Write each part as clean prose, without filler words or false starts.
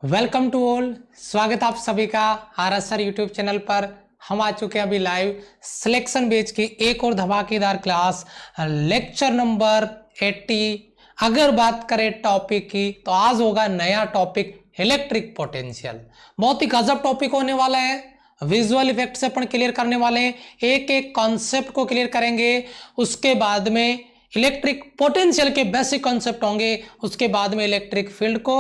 Welcome to all. स्वागत आप सभी का आरएसआर यूट्यूब चैनल पर। हम आ चुके हैं अभी लाइव सिलेक्शन बेच की एक और धमाकेदार क्लास लेक्चर नंबर 80। अगर बात करें टॉपिक की तो आज होगा नया टॉपिक इलेक्ट्रिक पोटेंशियल। बहुत ही गजब टॉपिक होने वाला है। विजुअल इफेक्ट से अपन क्लियर करने वाले हैं, एक एक कॉन्सेप्ट को क्लियर करेंगे। उसके बाद में इलेक्ट्रिक पोटेंशियल के बेसिक कॉन्सेप्ट होंगे, उसके बाद में इलेक्ट्रिक फील्ड को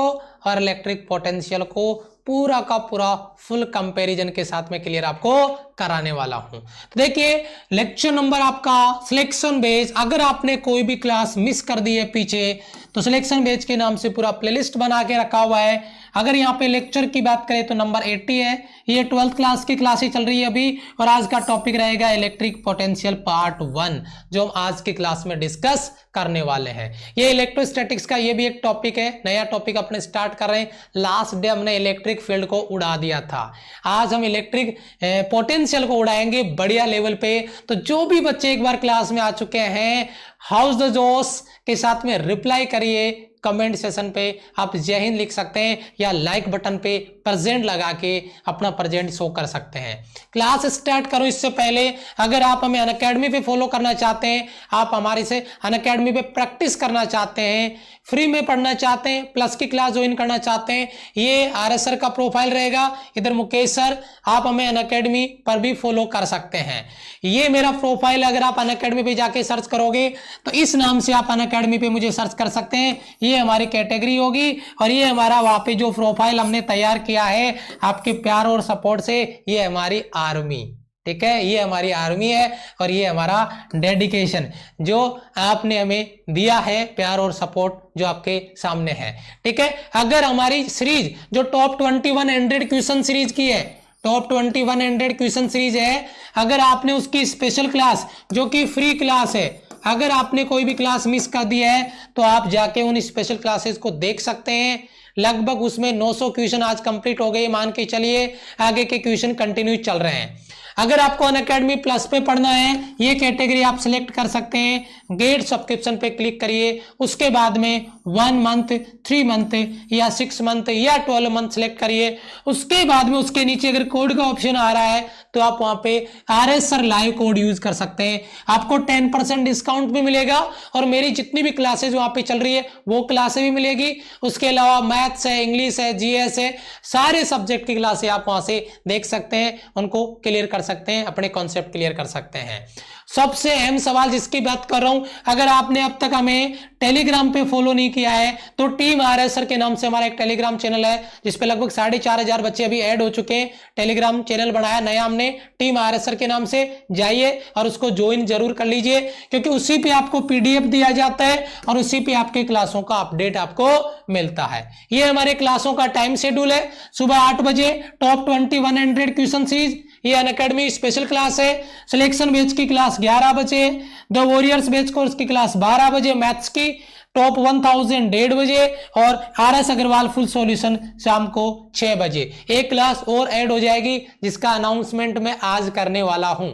और इलेक्ट्रिक पोटेंशियल को पूरा का पूरा फुल कंपैरिजन के साथ में क्लियर आपको कराने वाला हूं। तो देखिए लेक्चर नंबर आपका सिलेक्शन बेस। अगर आपने कोई भी क्लास मिस कर दी है पीछे तो सिलेक्शन बेस के नाम से पूरा प्लेलिस्ट बना के रखा हुआ है। अगर यहाँ पे लेक्चर की बात करें तो नंबर 80 है। ये 12th क्लास की क्लास ही चल रही है अभी, और आज का टॉपिक रहेगा इलेक्ट्रिक पोटेंशियल पार्ट 1 जो हम आज की क्लास में डिस्कस करने वाले हैं। ये इलेक्ट्रोस्टैटिक्स का ये भी एक टॉपिक है, नया टॉपिक अपने स्टार्ट कर रहे हैं। लास्ट डे हमने इलेक्ट्रिक फील्ड को उड़ा दिया था, आज हम इलेक्ट्रिक पोटेंशियल को उड़ाएंगे बढ़िया लेवल पे। तो जो भी बच्चे एक बार क्लास में आ चुके हैं हाउस द जोश के साथ में रिप्लाई करिए कमेंट सेशन पे। आप जय हिंद लिख सकते हैं या लाइक बटन पे प्रेजेंट लगा के अपना प्रेजेंट शो कर सकते हैं। क्लास स्टार्ट करो इससे पहले अगर आप हमें अनअकैडमी पे फॉलो करना चाहते हैं, आप हमारे से अनअकैडमी पे प्रैक्टिस करना चाहते हैं, फ्री में पढ़ना चाहते हैं, प्लस की क्लास ज्वाइन करना चाहते हैं, ये आरएस का प्रोफाइल रहेगा। इधर मुकेश सर, आप हमें अनअकैडमी पर भी फॉलो कर सकते हैं। ये मेरा प्रोफाइल अगर आप अनअकैडमी पे जाके सर्च करोगे तो इस नाम से आप अनअकैडमी पे मुझे सर्च कर सकते हैं। ये हमारी कैटेगरी होगी और ये हमारा वहां पे जो प्रोफाइल हमने तैयार किया है आपके प्यार और सपोर्ट से, ये हमारी आर्मी, ठीक है, ये हमारी आर्मी है और ये हमारा डेडिकेशन जो आपने हमें दिया है, प्यार और सपोर्ट जो आपके सामने है, ठीक है। अगर हमारी सीरीज जो टॉप 2100 क्वेश्चन सीरीज की है, टॉप 2100 क्वेश्चन सीरीज है, अगर आपने उसकी स्पेशल क्लास जो कि फ्री क्लास है, अगर आपने कोई भी क्लास मिस कर दी है तो आप जाके उन स्पेशल क्लासेस को देख सकते हैं। लगभग उसमें 900 क्वेश्चन आज कंप्लीट हो गए, मान के चलिए आगे के क्वेश्चन कंटिन्यू चल रहे हैं। अगर आपको अनअकैडमी प्लस पे पढ़ना है, ये कैटेगरी आप सिलेक्ट कर सकते हैं। गेट सब्सक्रिप्शन पे क्लिक करिए, उसके बाद में 1 मंथ, 3 मंथ या 6 मंथ या 12 मंथ सिलेक्ट करिए। उसके बाद में उसके नीचे अगर कोड का ऑप्शन आ रहा है तो आप वहां पे आरएसआर लाइव कोड यूज कर सकते हैं, आपको 10% डिस्काउंट भी मिलेगा और मेरी जितनी भी क्लासेज वहां पे चल रही है वो क्लासें भी मिलेगी। उसके अलावा मैथ्स है, इंग्लिश है, जीएस है, सारे सब्जेक्ट की क्लासें आप वहां से देख सकते हैं, उनको क्लियर कर सकते हैं, अपने कॉन्सेप्ट क्लियर कर सकते हैं। सबसे अहम सवाल जिसकी बात कर रहा हूं, अगर आपने अब तक हमें टेलीग्राम पे फॉलो नहीं किया है तो टीम आरएसआर के नाम से हमारा एक टेलीग्राम चैनल है जिसपे लगभग 4500 बच्चे अभी ऐड हो चुके हैं। टेलीग्राम चैनल बनाया नया हमने टीम आरएसआर के नाम से, जाइए और उसको ज्वाइन जरूर कर लीजिए क्योंकि उसी पे आपको पीडीएफ दिया जाता है और उसी पे आपके क्लासों का अपडेट आपको मिलता है। ये हमारे क्लासों का टाइम शेड्यूल है। सुबह 8 बजे टॉप 2100 क्वेश्चन सीरीज, ये अनअकैडमी स्पेशल क्लास है। सिलेक्शन बैच की क्लास 11 बजे, द वॉरियर्स बैच कोर्स की क्लास 12 बजे, मैथ्स की टॉप 1000 1:30 बजे और आरएस अग्रवाल फुल सॉल्यूशन शाम को 6 बजे। एक क्लास और ऐड हो जाएगी जिसका अनाउंसमेंट मैं आज करने वाला हूं।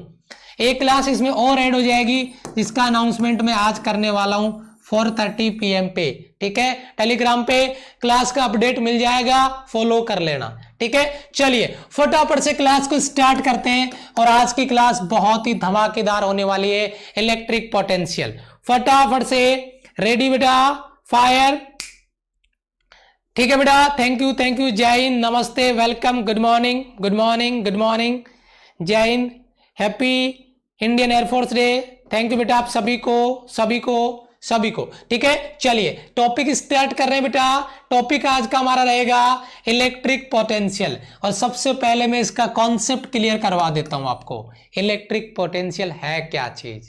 एक क्लास इसमें और ऐड हो जाएगी जिसका अनाउंसमेंट मैं आज करने वाला हूं 4:30 PM पे, ठीक है। टेलीग्राम पे क्लास का अपडेट मिल जाएगा, फॉलो कर लेना, ठीक है। चलिए फटाफट से क्लास को स्टार्ट करते हैं और आज की क्लास बहुत ही धमाकेदार होने वाली है, इलेक्ट्रिक पोटेंशियल। फटाफट से रेडी बेटा, फायर, ठीक है बेटा। थैंक यू, जय हिंद, नमस्ते, welcome, good morning, good morning, good morning, जय हिंद, happy Indian air force day. Thank you बेटा आप सभी को, ठीक है। चलिए टॉपिक स्टार्ट कर रहे हैं बेटा। टॉपिक आज का हमारा रहेगा इलेक्ट्रिक पोटेंशियल और सबसे पहले मैं इसका कॉन्सेप्ट क्लियर करवा देता हूं आपको। इलेक्ट्रिक पोटेंशियल है क्या चीज?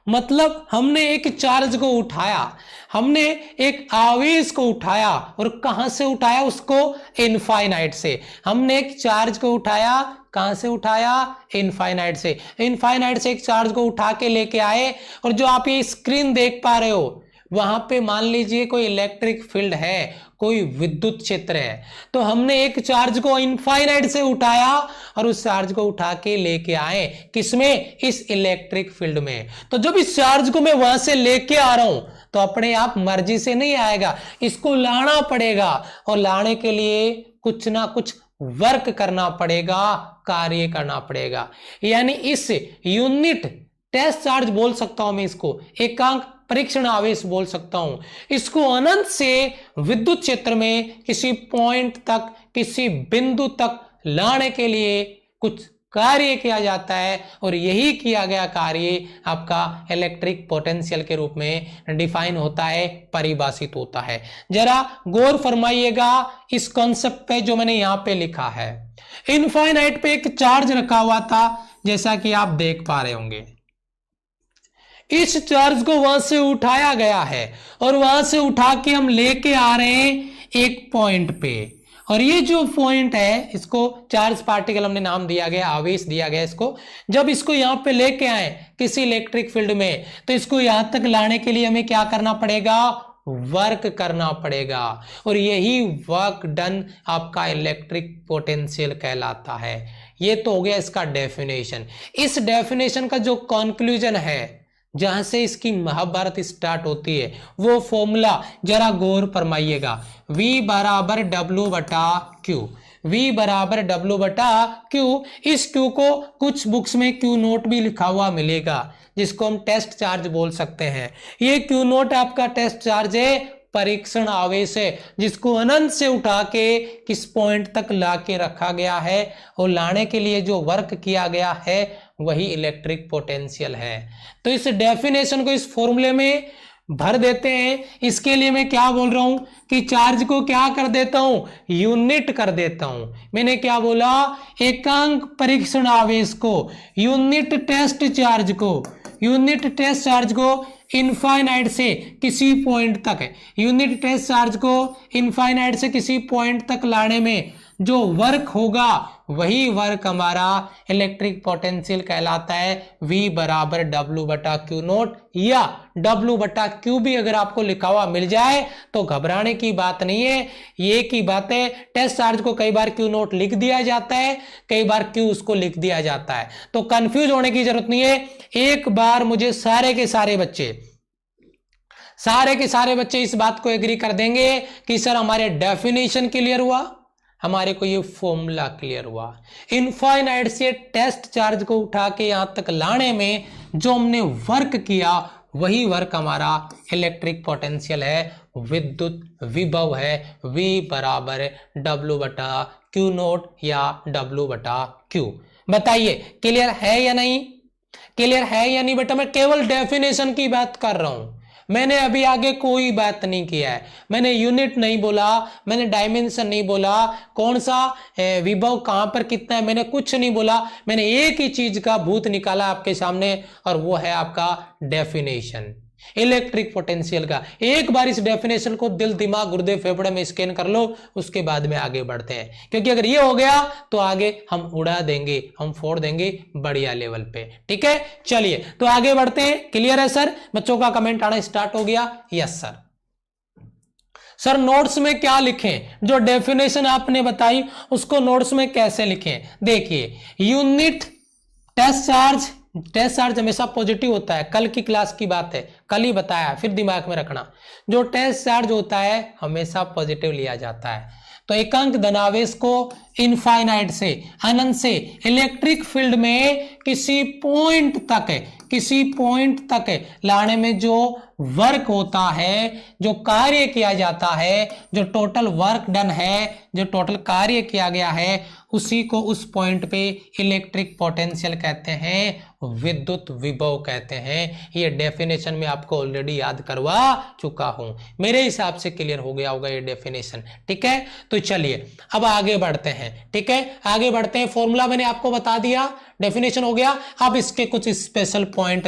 मतलब हमने एक चार्ज को उठाया, हमने एक आवेश को उठाया और कहां से उठाया उसको? इनफाइनाइट से। हमने एक चार्ज को उठाया, कहां से उठाया? इनफाइनाइट से। इनफाइनाइट से एक चार्ज को उठा के लेके आए और जो आप ये स्क्रीन देख पा रहे हो वहां पे मान लीजिए कोई इलेक्ट्रिक फील्ड है, कोई विद्युत क्षेत्र है, तो हमने एक चार्ज को इनफाइनाइट से उठाया और उस चार्ज को उठा के लेके आए किसमें, इस इलेक्ट्रिक फील्ड में। तो जब इस चार्ज को मैं वहां से लेके आ रहा हूं तो अपने आप मर्जी से नहीं आएगा, इसको लाना पड़ेगा, और लाने के लिए कुछ ना कुछ वर्क करना पड़ेगा, कार्य करना पड़ेगा। यानी इस यूनिट टेस्ट चार्ज बोल सकता हूं मैं इसको, एकांक परीक्षण आवेश बोल सकता हूं, इसको अनंत से विद्युत क्षेत्र में किसी पॉइंट तक, किसी बिंदु तक लाने के लिए कुछ कार्य किया जाता है, और यही किया गया कार्य आपका इलेक्ट्रिक पोटेंशियल के रूप में डिफाइन होता है, परिभाषित होता है। जरा गौर फरमाइएगा इस कॉन्सेप्ट पे जो मैंने यहां पे लिखा है। इनफाइनाइट पे एक चार्ज रखा हुआ था, जैसा कि आप देख पा रहे होंगे। इस चार्ज को वहां से उठाया गया है और वहां से उठा के हम लेके आ रहे हैं एक पॉइंट पे, और ये जो पॉइंट है इसको चार्ज पार्टिकल हमने नाम दिया गया, आवेश दिया गया इसको। जब इसको यहां पे लेके आए किसी इलेक्ट्रिक फील्ड में, तो इसको यहां तक लाने के लिए हमें क्या करना पड़ेगा, वर्क करना पड़ेगा, और यही वर्क डन आपका इलेक्ट्रिक पोटेंशियल कहलाता है। ये तो हो गया इसका डेफिनेशन। इस डेफिनेशन का जो कंक्लूजन है, जहां से इसकी महाभारत स्टार्ट होती है, वो फॉर्मूला जरा गौर फरमाइएगा। V बराबर W बटा Q, V बराबर W बटा Q। इस Q को कुछ बुक्स में Q नोट भी लिखा हुआ मिलेगा, जिसको हम टेस्ट चार्ज बोल सकते हैं। ये Q नोट आपका टेस्ट चार्ज है, परीक्षण आवेश है, जिसको अनंत से उठा के किस पॉइंट तक ला के रखा गया है, और लाने के लिए जो वर्क किया गया है वही इलेक्ट्रिक पोटेंशियल है। तो इस डेफिनेशन को इस फॉर्मूले में भर देते हैं। इसके लिए मैं क्या बोल रहा हूं कि चार्ज को क्या कर देता हूं, यूनिट कर देता हूं। मैंने क्या बोला, एकांक परीक्षण आवेश को, यूनिट टेस्ट चार्ज को, यूनिट टेस्ट चार्ज को इनफाइनाइट से किसी पॉइंट तक, यूनिट टेस्ट चार्ज को इनफाइनाइट से किसी पॉइंट तक लाने में जो वर्क होगा वही वर्क हमारा इलेक्ट्रिक पोटेंशियल कहलाता है। V बराबर W बटा Q नोट, या W बटा Q भी अगर आपको लिखा हुआ मिल जाए तो घबराने की बात नहीं है। ये की बात है, टेस्ट चार्ज को कई बार Q नोट लिख दिया जाता है, कई बार Q उसको लिख दिया जाता है, तो कंफ्यूज होने की जरूरत नहीं है। एक बार मुझे सारे के सारे बच्चे इस बात को एग्री कर देंगे कि सर हमारे डेफिनेशन क्लियर हुआ, हमारे को ये फॉर्मूला क्लियर हुआ। इनफाइनाइट से टेस्ट चार्ज को उठा के यहां तक लाने में जो हमने वर्क किया वही वर्क हमारा इलेक्ट्रिक पोटेंशियल है, विद्युत विभव है। V बराबर W बटा Q नोट या W बटा Q। बताइए क्लियर है या नहीं, क्लियर है या नहीं बेटा? मैं केवल डेफिनेशन की बात कर रहा हूं, मैंने अभी आगे कोई बात नहीं किया है। मैंने यूनिट नहीं बोला, मैंने डायमेंशन नहीं बोला, कौन सा विभव कहां पर कितना है, मैंने कुछ नहीं बोला। मैंने एक ही चीज का भूत निकाला आपके सामने, और वो है आपका डेफिनेशन इलेक्ट्रिक पोटेंशियल का। एक बार इस डेफिनेशन को दिल दिमाग गुर्दे फेफड़े में स्कैन कर लो, उसके बाद में आगे बढ़ते हैं, क्योंकि अगर ये हो गया तो आगे हम उड़ा देंगे, हम फोड़ देंगे बढ़िया लेवल पे। ठीक है, चलिए तो आगे बढ़ते हैं। क्लियर है सर? बच्चों का कमेंट आना स्टार्ट हो गया। Yes sir. सर नोट्स में क्या लिखें? जो डेफिनेशन आपने बताई उसको नोट्स में कैसे लिखें? देखिए, यूनिट टेस्ट चार्ज हमेशा पॉजिटिव होता है। कल की क्लास की बात है, कल ही बताया, फिर दिमाग में रखना। जो टेस्ट चार्ज होता है हमेशा पॉजिटिव लिया जाता है। तो एकांक धनावेश को इनफाइनाइट से, अनंत से इलेक्ट्रिक फील्ड में किसी पॉइंट तक लाने में जो वर्क होता है, जो कार्य किया जाता है, जो टोटल वर्क डन है, जो टोटल कार्य किया गया है, उसी को उस पॉइंट पे इलेक्ट्रिक पोटेंशियल कहते हैं, विद्युत विभव कहते हैं। ये डेफिनेशन में आपको ऑलरेडी याद करवा चुका हूं, मेरे हिसाब से क्लियर हो गया होगा ये डेफिनेशन। ठीक है, तो चलिए अब आगे बढ़ते हैं। ठीक है, आगे बढ़ते हैं। फॉर्मूला मैंने आपको बता दिया, डेफिनेशन हो गया। अब इसके कुछ स्पेशल पॉइंट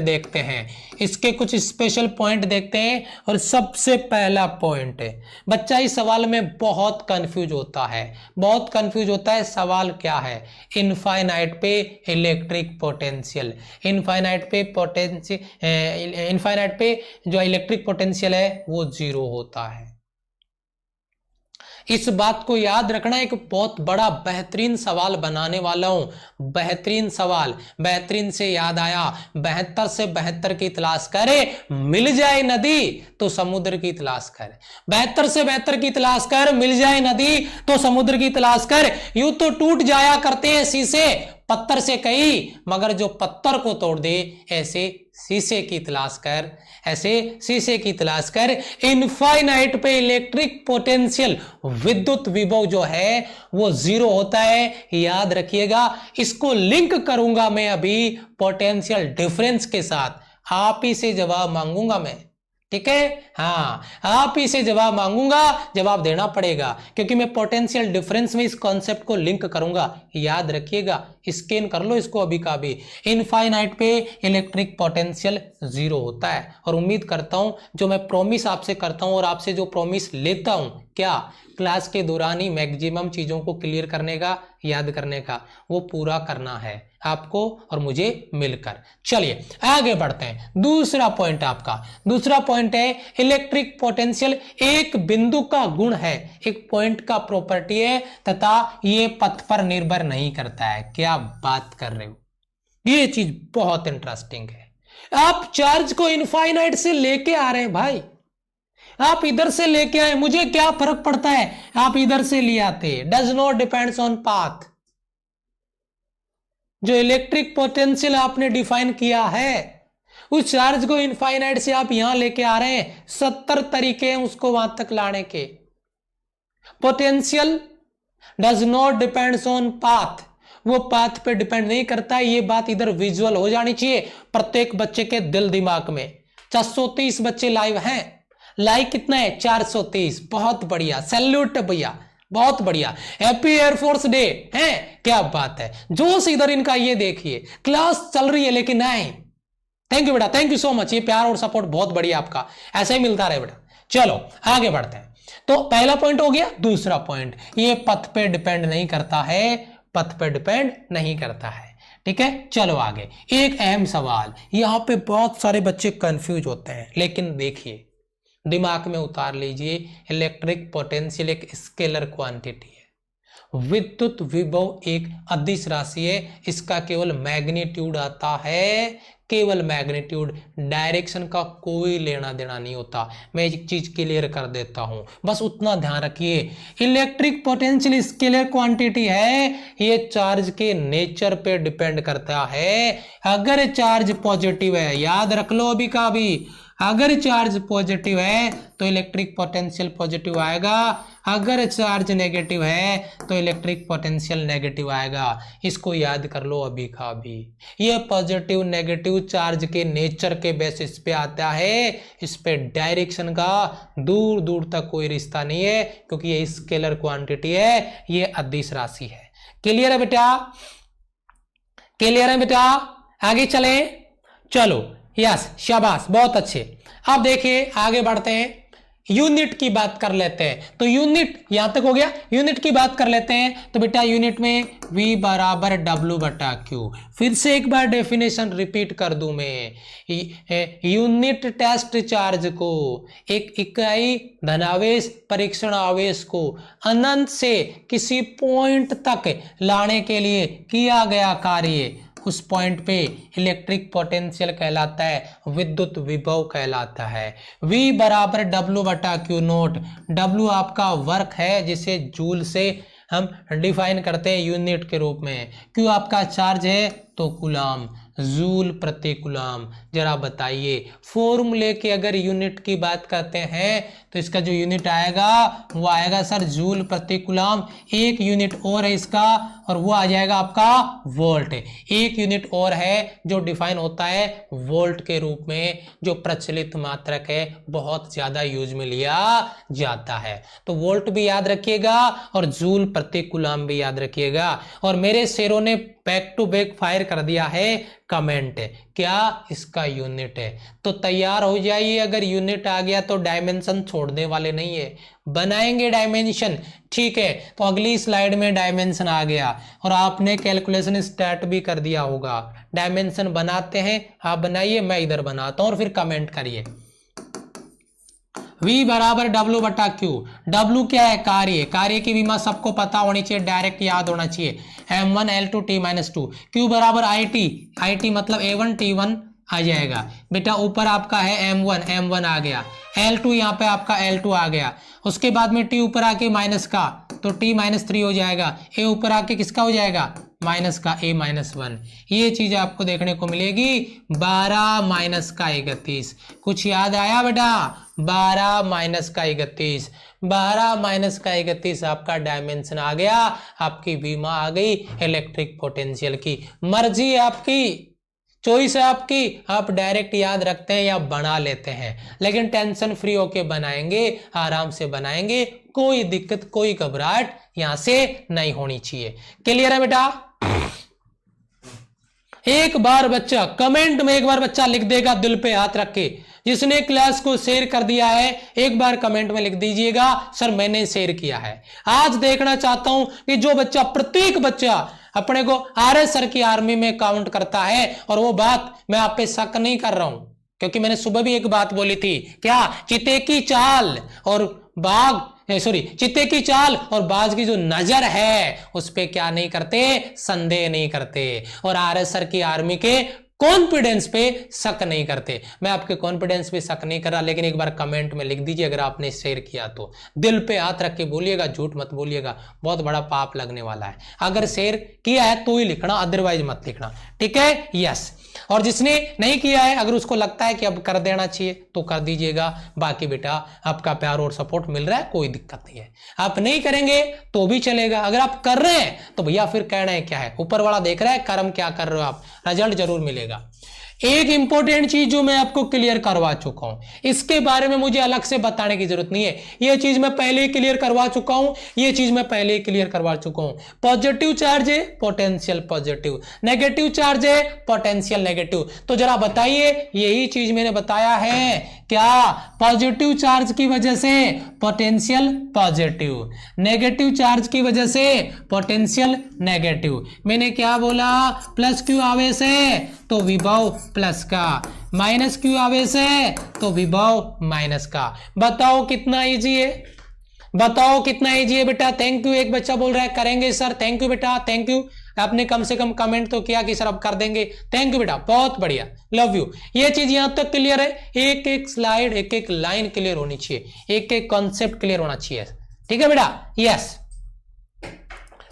देखते हैं, और सबसे पहला पॉइंट है, बच्चा इस सवाल में बहुत कंफ्यूज होता है, सवाल सवाल क्या है, इनफाइनाइट पे इलेक्ट्रिक पोटेंशियल, इनफाइनाइट पे जो इलेक्ट्रिक पोटेंशियल है वो 0 होता है। इस बात को याद रखना, एक बहुत बड़ा बेहतरीन सवाल बनाने वाला हूं, बेहतरीन सवाल। बेहतरीन से याद आया, 72 से 72 की तलाश करे, मिल जाए नदी तो समुद्र की तलाश कर। 72 से 72 की तलाश कर, मिल जाए नदी तो समुद्र की तलाश कर। यूं तो टूट जाया करते हैं शीशे पत्थर से कई, मगर जो पत्थर को तोड़ दे ऐसे शीशे की तलाश कर, ऐसे शीशे की तलाश कर। इनफाइनाइट पे इलेक्ट्रिक पोटेंशियल, विद्युत विभव जो है वो 0 होता है, याद रखिएगा। इसको लिंक करूंगा मैं अभी पोटेंशियल डिफरेंस के साथ, आप ही से जवाब मांगूंगा मैं, ठीक है। हाँ, आप ही से जवाब मांगूंगा, जवाब देना पड़ेगा, क्योंकि मैं पोटेंशियल डिफरेंस में इस कॉन्सेप्ट को लिंक करूंगा, याद रखिएगा। स्कैन कर लो इसको अभी का भी। इनफाइनाइट पे इलेक्ट्रिक पोटेंशियल 0 होता है। और उम्मीद करता हूं जो मैं प्रॉमिस आपसे करता हूं और आपसे जो प्रॉमिस लेता हूं, क्या क्लास के दौरान ही मैक्सिमम चीजों को क्लियर करने का, याद करने का, वो पूरा करना है आपको और मुझे मिलकर। चलिए आगे बढ़ते हैं। दूसरा पॉइंट आपका, दूसरा पॉइंट है इलेक्ट्रिक पोटेंशियल एक बिंदु का गुण है, एक पॉइंट का प्रॉपर्टी है तथा ये पथ पर निर्भर नहीं करता है। क्या बात कर रहे हो, ये चीज बहुत इंटरेस्टिंग है। आप चार्ज को इनफाइनाइट से लेके आ रहे हैं भाई, आप इधर से लेके आए, मुझे क्या फर्क पड़ता है, आप इधर से ले आते। Does not depends on path. जो इलेक्ट्रिक पोटेंशियल आपने डिफाइन किया है, उस चार्ज को इनफाइनाइट से आप यहां लेके आ रहे हैं। 70 तरीके हैं उसको वहां तक लाने के। Potential does not depends on path, वो पाथ पे डिपेंड नहीं करता। ये बात इधर विजुअल हो जानी चाहिए प्रत्येक बच्चे के दिल दिमाग में। 430 बच्चे लाइव हैं, लाइक कितना है 430, बहुत बढ़िया, सैल्यूट भैया, बहुत बढ़िया, हैप्पी एयरफोर्स डे है, क्या बात है। जोश इधर इनका ये देखिए, क्लास चल रही है लेकिन नहीं। थैंक यू बेटा, थैंक यू सो मच, ये प्यार और सपोर्ट बहुत बढ़िया आपका, ऐसे ही मिलता रहे बेटा। चलो आगे बढ़ते हैं। तो पहला पॉइंट हो गया। दूसरा पॉइंट, ये पथ पे डिपेंड नहीं करता है, पथ पे डिपेंड नहीं करता है, ठीक है। चलो आगे, एक अहम सवाल, यहां पे बहुत सारे बच्चे कंफ्यूज होते हैं, लेकिन देखिए दिमाग में उतार लीजिए, इलेक्ट्रिक पोटेंशियल एक स्केलर क्वांटिटी है, विद्युत विभव एक अदिश राशि है, इसका केवल मैग्नीट्यूड आता है, केवल मैग्नीट्यूड, डायरेक्शन का कोई लेना देना नहीं होता। मैं एक चीज क्लियर कर देता हूं, बस उतना ध्यान रखिए। इलेक्ट्रिक पोटेंशियल स्केलर क्वांटिटी है, ये चार्ज के नेचर पे डिपेंड करता है। अगर चार्ज पॉजिटिव है, याद रख लो अभी का भी, अगर चार्ज पॉजिटिव है तो इलेक्ट्रिक पोटेंशियल पॉजिटिव आएगा, अगर चार्ज नेगेटिव है तो इलेक्ट्रिक पोटेंशियल नेगेटिव आएगा। इसको याद कर लो अभी का भी। ये पॉजिटिव नेगेटिव चार्ज के नेचर के बेसिस पे आता है, इस पे डायरेक्शन का दूर दूर तक कोई रिश्ता नहीं है, क्योंकि ये स्केलर क्वांटिटी है, ये अदिश राशि है। क्लियर है बेटा, क्लियर है बेटा, आगे चले। चलो यस, शाबाश, बहुत अच्छे। अब देखिए आगे बढ़ते हैं, यूनिट की बात कर लेते हैं। तो यूनिट यहां तक हो गया, यूनिट की बात कर लेते हैं। तो बेटा यूनिट में V बराबर W/Q। फिर से एक बार डेफिनेशन रिपीट कर दूं मैं, यूनिट टेस्ट चार्ज को, एक इकाई धनावेश परीक्षण आवेश को अनंत से किसी पॉइंट तक लाने के लिए किया गया कार्य, उस पॉइंट पे इलेक्ट्रिक पोटेंशियल कहलाता है, विद्युत विभव कहलाता है। V बराबर W/Q नोट। W आपका वर्क है, जिसे जूल से हम डिफाइन करते हैं यूनिट के रूप में। Q आपका चार्ज है तो कूलम, जूल प्रति कूलम। जरा बताइए, फॉर्मूले के अगर यूनिट की बात करते हैं तो इसका जो यूनिट आएगा वो आएगा सर जूल प्रति कूलम। एक यूनिट और है इसका, और वो आ जाएगा आपका वोल्ट। एक यूनिट और है जो डिफाइन होता है वोल्ट के रूप में, जो प्रचलित मात्रक है, बहुत ज्यादा यूज में लिया जाता है। तो वोल्ट भी याद रखिएगा और जूल प्रति कूलम भी याद रखिएगा। और मेरे शेरों ने बैक टू बैक फायर कर दिया है, कमेंट है, क्या इसका यूनिट है। तो तैयार हो जाइए, अगर यूनिट आ गया तो डायमेंशन छोड़ने वाले नहीं है, बनाएंगे डायमेंशन। ठीक है, तो अगली स्लाइड में डायमेंशन आ गया और आपने कैलकुलेशन स्टार्ट भी कर दिया होगा। डायमेंशन बनाते हैं, आप बनाइए, मैं इधर बनाता हूं और फिर कमेंट करिए। V बराबर W बटा Q। W क्या है? कार्य। कार्य की विमा सबको पता होनी चाहिए, डायरेक्ट याद होना चाहिए, M1 L2 T-2। Q बराबर IT। IT मतलब A1 T1 आ जाएगा बेटा। ऊपर आपका है M1 आ गया, L2 यहाँ पे आपका L2 आ गया। उसके बाद में T ऊपर आके माइनस का, तो T-3 हो जाएगा। A ऊपर आके किसका हो जाएगा? माइनस का, A-1। ये चीज आपको देखने को मिलेगी। 12 माइनस का 31। कुछ याद आया बेटा? 12 माइनस का 31, 12 माइनस का 31 आपका डायमेंशन आ गया, आपकी बीमा आ गई इलेक्ट्रिक पोटेंशियल की। मर्जी है आपकी, चॉइस है आपकी, आप डायरेक्ट याद रखते हैं या बना लेते हैं, लेकिन टेंशन फ्री होके बनाएंगे, आराम से बनाएंगे, कोई दिक्कत कोई घबराहट यहां से नहीं होनी चाहिए। क्लियर है बेटा? एक बार बच्चा कमेंट में, एक बार बच्चा लिख देगा दिल पे हाथ रख के, जिसने क्लास को शेयर कर दिया है एक बार कमेंट में लिख दीजिएगा सर मैंने शेयर किया है। आज देखना चाहता हूं कि जो बच्चा, प्रत्येक बच्चा अपने को RS सर की आर्मी में काउंट करता है, और वो बात मैं आप पे शक नहीं कर रहा हूं, क्योंकि मैंने सुबह भी एक बात बोली थी, क्या? चिते की चाल और बाघ, चित्ते की चाल और बाज की जो नजर है उस पे क्या नहीं करते? संदेह नहीं करते, और RS सर की आर्मी के कॉन्फिडेंस पे शक नहीं करते। मैं आपके कॉन्फिडेंस पे शक नहीं कर रहा, लेकिन एक बार कमेंट में लिख दीजिए अगर आपने शेयर किया तो। दिल पे हाथ रख के बोलिएगा, झूठ मत बोलिएगा, बहुत बड़ा पाप लगने वाला है। अगर शेयर किया है तो ही लिखना, अदरवाइज मत लिखना, ठीक है? यस। और जिसने नहीं किया है, अगर उसको लगता है कि अब कर देना चाहिए तो कर दीजिएगा। बाकी बेटा आपका प्यार और सपोर्ट मिल रहा है, कोई दिक्कत नहीं है। आप नहीं करेंगे तो भी चलेगा, अगर आप कर रहे हैं तो भैया फिर कहना है क्या है, ऊपर वाला देख रहा है कर्म क्या कर रहे हो आप, रिजल्ट जरूर मिलेगा। एक इंपॉर्टेंट चीज जो मैं आपको क्लियर करवा चुका हूं, इसके बारे में मुझे अलग से बताने की जरूरत नहीं है, यह चीज मैं पहले ही क्लियर करवा चुका हूं, यह चीज मैं पहले ही क्लियर करवा चुका हूं। पॉजिटिव चार्ज है पोटेंशियल पॉजिटिव, नेगेटिव चार्ज है पोटेंशियल नेगेटिव। तो जरा बताइए, यही चीज मैंने बताया है क्या? पॉजिटिव चार्ज की वजह से पोटेंशियल पॉजिटिव, नेगेटिव चार्ज की वजह से पोटेंशियल नेगेटिव। मैंने क्या बोला? प्लस क्यू आवेश है तो विभव प्लस का, माइनस क्यू आवेश है तो विभव माइनस का। बताओ कितना इजी है, बताओ कितना इजी है बेटा? थैंक यू, एक बच्चा बोल रहा है करेंगे सर। थैंक यू बेटा, थैंक यू। आपने कम से कम कमेंट तो किया कि सर अब कर देंगे। थैंक यू बेटा, बहुत बढ़िया, लव यू। ये चीज यहां तक क्लियर है? एक एक स्लाइड, एक एक लाइन क्लियर होनी चाहिए, एक एक कॉन्सेप्ट क्लियर होना चाहिए, ठीक है बेटा? यस,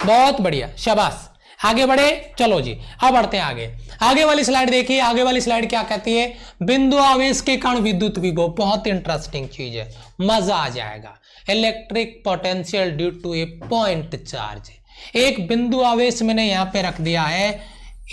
बहुत बढ़िया, शाबाश। आगे बढ़े, चलो जी अब बढ़ते हैं आगे। आगे वाली स्लाइड देखिए, आगे वाली स्लाइड क्या कहती है? बिंदु आवेश के कारण विद्युत विभव। बहुत इंटरेस्टिंग चीज है, मजा आ जाएगा। Electric potential due to a point charge. एक बिंदु आवेश मैंने यहां पे रख दिया है,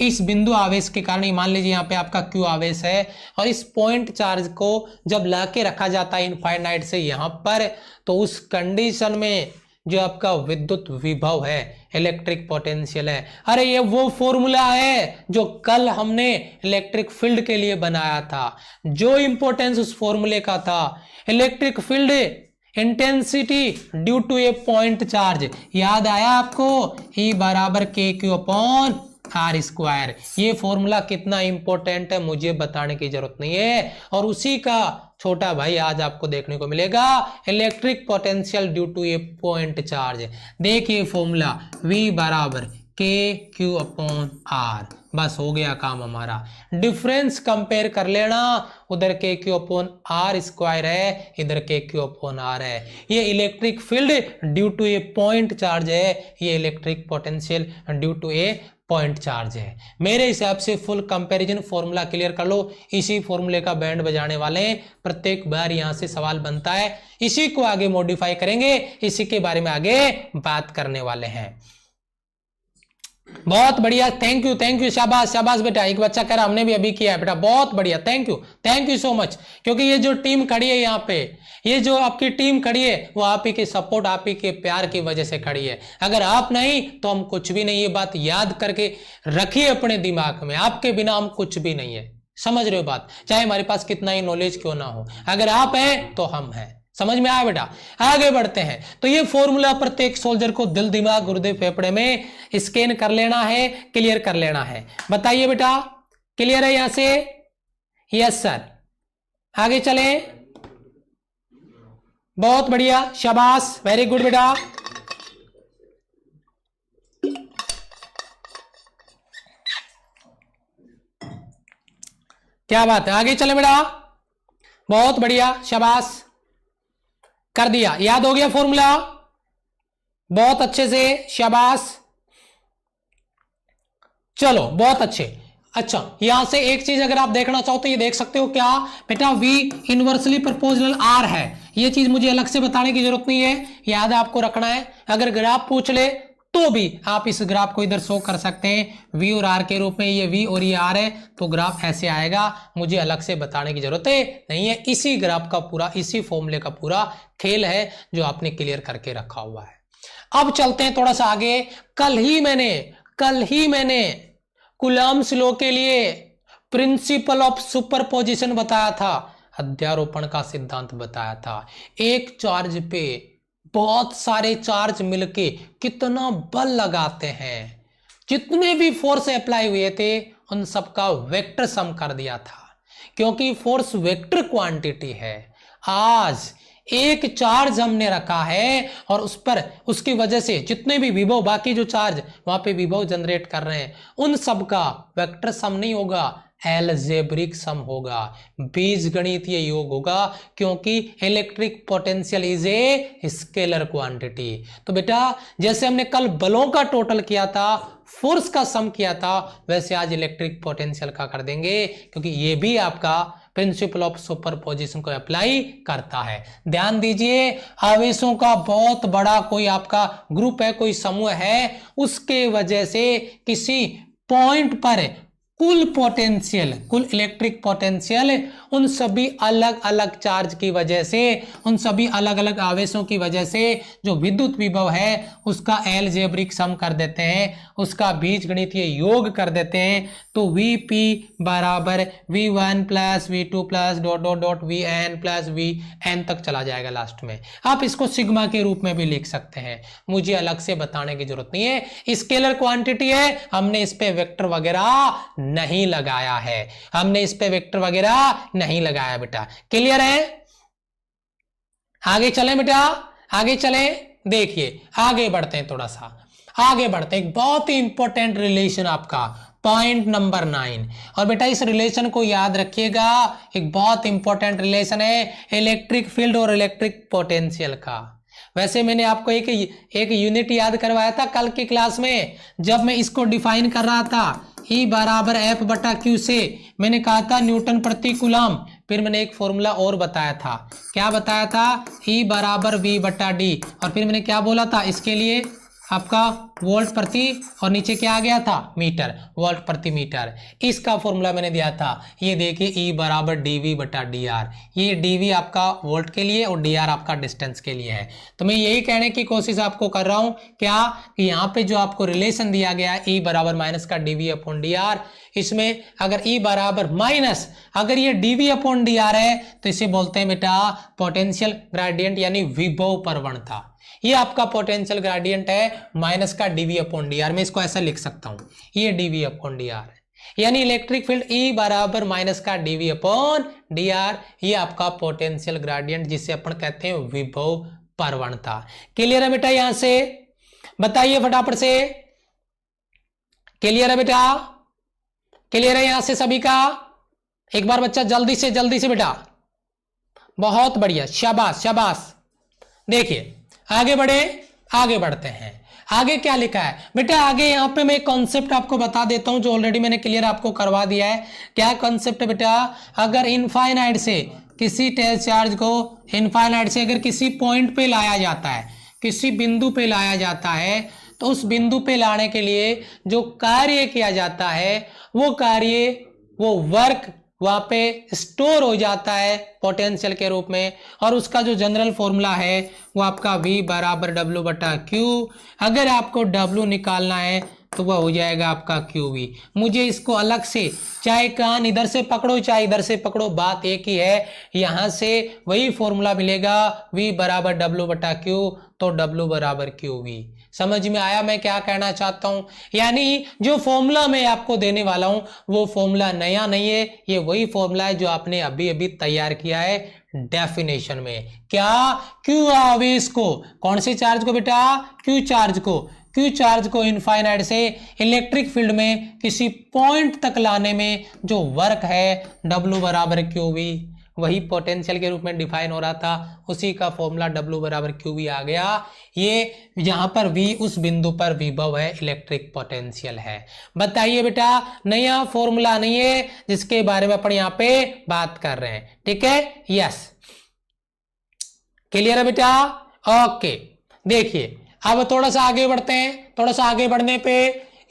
इस बिंदु आवेश के कारण, मान लीजिए यहाँ पे आपका क्यू आवेश है, और इस पॉइंट चार्ज को जब ला के रखा जाता है इनफाइनाइट से यहाँ पर, तो उस कंडीशन में जो आपका विद्युत विभव है, इलेक्ट्रिक पोटेंशियल है, अरे ये वो फॉर्मूला है जो कल हमने इलेक्ट्रिक फील्ड के लिए बनाया था। जो इंपॉर्टेंस उस फॉर्मूले का था, electric field intensity due to a point charge, याद आया आपको? E बराबर KQ अपॉन R स्क्वायर। ये फॉर्मूला कितना इंपॉर्टेंट है मुझे बताने की जरूरत नहीं है, और उसी का छोटा भाई आज आपको देखने को मिलेगा, electric potential due to a point charge. देखिए फॉर्मूला V बराबर KQ अपॉन R, बस हो गया काम हमारा। डिफरेंस कंपेयर कर लेना, उधर KQ अपॉन R स्क्वायर है, इधर KQ अपॉन R है। ये electric field due to a point charge है, ये electric potential due to a point charge है। मेरे हिसाब से फुल कंपैरिजन फॉर्मूला क्लियर कर लो, इसी फॉर्मूले का बैंड बजाने वाले हैं। प्रत्येक बार यहां से सवाल बनता है, इसी को आगे मॉडिफाई करेंगे, इसी के बारे में आगे बात करने वाले हैं। बहुत बढ़िया, थैंक यू, शाबाश शाबाश बेटा। एक बच्चा कह रहा हमने भी अभी किया है बेटा, बहुत बढ़िया, थैंक यू सो मच। क्योंकि ये जो टीम खड़ी है यहाँ पे, ये जो आपकी टीम खड़ी है वो आप ही के सपोर्ट, आप ही के प्यार की वजह से खड़ी है। अगर आप नहीं तो हम कुछ भी नहीं। ये बात याद करके रखिए अपने दिमाग में, आपके बिना हम कुछ भी नहीं है। समझ रहे हो बात? चाहे हमारे पास कितना ही नॉलेज क्यों ना हो, अगर आप हैं तो हम हैं। समझ में आया बेटा? आगे बढ़ते हैं। तो ये फॉर्मूला प्रत्येक सोल्जर को दिल, दिमाग, गुर्दे, फेफड़े में स्कैन कर लेना है, क्लियर कर लेना है। बताइए बेटा, क्लियर है यहां से? Yes sir. आगे चले। बहुत बढ़िया, शाबाश, वेरी गुड बेटा। क्या बात है, आगे चले बेटा। बहुत बढ़िया, शाबाश, कर दिया, याद हो गया फॉर्मूला? बहुत अच्छे से, शाबाश, चलो बहुत अच्छे। अच्छा, यहां से एक चीज अगर आप देखना चाहो तो ये देख सकते हो क्या बेटा, V इनवर्सली प्रोपोर्शनल R है। ये चीज मुझे अलग से बताने की जरूरत नहीं है, याद आपको रखना है। अगर ग्राफ पूछ ले तो भी आप इस ग्राफ को इधर शो कर सकते हैं V और R के रूप में। ये V और ये R है तो ग्राफ ऐसे आएगा, मुझे अलग से बताने की जरूरत नहीं है। इसी ग्राफ का पूरा, इसी फॉर्मूले का पूरा खेल है जो आपने क्लियर करके रखा हुआ है। अब चलते हैं थोड़ा सा आगे। कल ही मैंने कूलम्ब्स लॉ के लिए प्रिंसिपल ऑफ सुपरपोजिशन बताया था, अध्यारोपण का सिद्धांत बताया था। एक चार्ज पे बहुत सारे चार्ज मिलके कितना बल लगाते हैं, जितने भी फोर्स अप्लाई हुए थे उन सबका वेक्टर सम कर दिया था, क्योंकि फोर्स वेक्टर क्वांटिटी है। आज एक चार्ज हमने रखा है और उस पर, उसकी वजह से जितने भी विभव, बाकी जो चार्ज वहां पे विभव जनरेट कर रहे हैं, उन सब का वेक्टर सम नहीं होगा, एलजेब्रिक सम होगा, बीजगणितीय योग होगा, क्योंकि electric potential is a scalar quantity. तो बेटा जैसे हमने कल बलों का टोटल किया था, फोर्स का सम किया था, वैसे आज इलेक्ट्रिक पोटेंशियल का कर देंगे, क्योंकि ये भी आपका प्रिंसिपल ऑफ सुपरपोजिशन को अप्लाई करता है। ध्यान दीजिए, आवेशों का बहुत बड़ा कोई आपका ग्रुप है, कोई समूह है, उसके वजह से किसी पॉइंट पर कुल पोटेंशियल, कुल इलेक्ट्रिक पोटेंशियल उन सभी अलग अलग चार्ज की वजह से, उन सभी अलग अलग आवेशों की वजह से जो विद्युत विभव है उसका एलजेब्रिक सम कर देते हैं, उसका बीजगणितीय योग कर देते हैं। तो Vp बराबर V1 plus V2 plus dot dot dot Vn plus Vn तक चला जाएगा लास्ट में। आप इसको सिग्मा के रूप में भी लिख सकते हैं, मुझे अलग से बताने की जरूरत नहीं है। स्केलर क्वांटिटी है, हमने इस पे वेक्टर वगैरह नहीं लगाया है, हमने इस पे वेक्टर वगैरह नहीं लगाया बेटा। क्लियर है? आगे चलें बेटा, आगे चलें। देखिए आगे बढ़ते हैं, थोड़ा सा आगे बढ़ते हैं। एक बहुत ही इंपॉर्टेंट रिलेशन आपका पॉइंट नंबर 9, और बेटा इस रिलेशन को याद रखिएगा, एक बहुत इंपॉर्टेंट रिलेशन है इलेक्ट्रिक फील्ड और इलेक्ट्रिक पोटेंशियल का। वैसे मैंने आपको एक यूनिट याद करवाया था कल की क्लास में, जब मैं इसको डिफाइन कर रहा था E बराबर F बटा Q से, मैंने कहा था न्यूटन प्रति कूलम। फिर मैंने एक फॉर्मूला और बताया था, क्या बताया था? E बराबर V बटा D, और फिर मैंने क्या बोला था इसके लिए? आपका वोल्ट प्रति, और नीचे क्या आ गया था? मीटर, वोल्ट प्रति मीटर। इसका फॉर्मूला मैंने दिया था, ये देखिए E बराबर dV बटा dr। ये dV आपका वोल्ट के लिए और dr आपका डिस्टेंस के लिए है। तो मैं यही कहने की कोशिश आपको कर रहा हूं, क्या कि यहाँ पे जो आपको रिलेशन दिया गया है E बराबर माइनस का dV अपॉन dr, इसमें अगर E बराबर माइनस, अगर ये dV अपॉन dr है तो इसे बोलते हैं बेटा पोटेंशियल ग्रेडियंट, यानी विभव प्रवणता। ये आपका पोटेंशियल ग्रेडियंट है माइनस का dV अपॉन dr। मैं इसको ऐसा लिख सकता हूं, ये dV अपॉन dr है, यानी इलेक्ट्रिक फील्ड E बराबर माइनस का dV अपॉन dr, ये आपका पोटेंशियल ग्रेडियंट जिसे अपन कहते हैं विभव प्रवणता। क्लियर है बेटा? यहां से बताइए फटाफट से, क्लियर है बेटा? क्लियर है यहां से सभी का? एक बार बच्चा जल्दी से बेटा, बहुत बढ़िया, शाबाश शाबाश। देखिए आगे बढ़ते हैं। आगे क्या लिखा है बेटा? आगे यहाँ पे मैं एक कॉन्सेप्ट आपको बता देता हूं जो ऑलरेडी मैंने क्लियर आपको करवा दिया है। क्या कॉन्सेप्ट है बेटा? अगर इनफाइनाइट से किसी टेस्ट चार्ज को, इनफाइनाइट से अगर किसी पॉइंट पे लाया जाता है, किसी बिंदु पे लाया जाता है, तो उस बिंदु पे लाने के लिए जो कार्य किया जाता है वो कार्य, वो वर्क वहां पे स्टोर हो जाता है पोटेंशियल के रूप में, और उसका जो जनरल फॉर्मूला है वो आपका V बराबर W बटा Q। अगर आपको W निकालना है तो वह हो जाएगा आपका QV। मुझे इसको अलग से, चाहे कान इधर से पकड़ो चाहे इधर से पकड़ो, बात एक ही है, यहां से वही फॉर्मूला मिलेगा V बराबर W बटा Q, तो W बराबर QV। समझ में आया मैं क्या कहना चाहता हूं? यानी जो फॉर्मूला मैं आपको देने वाला हूं वो फॉर्मूला नया नहीं है, ये वही फॉर्मूला है जो आपने अभी अभी तैयार किया है डेफिनेशन में। क्या? क्यू आवेश को, कौन से चार्ज को बेटा? क्यू चार्ज को, क्यू चार्ज को इनफाइनाइट से इलेक्ट्रिक फील्ड में किसी पॉइंट तक लाने में जो वर्क है W बराबर QV, वही पोटेंशियल के रूप में डिफाइन हो रहा था, उसी का फॉर्मूला W बराबर QV आ गया। ये यहां पर V उस बिंदु पर विभव है, इलेक्ट्रिक पोटेंशियल है। बताइए बेटा, नया फॉर्मूला नहीं है जिसके बारे में अपन यहां पे बात कर रहे हैं, ठीक है? यस, क्लियर है बेटा? ओके, देखिए अब थोड़ा सा आगे बढ़ते हैं। थोड़ा सा आगे बढ़ने पे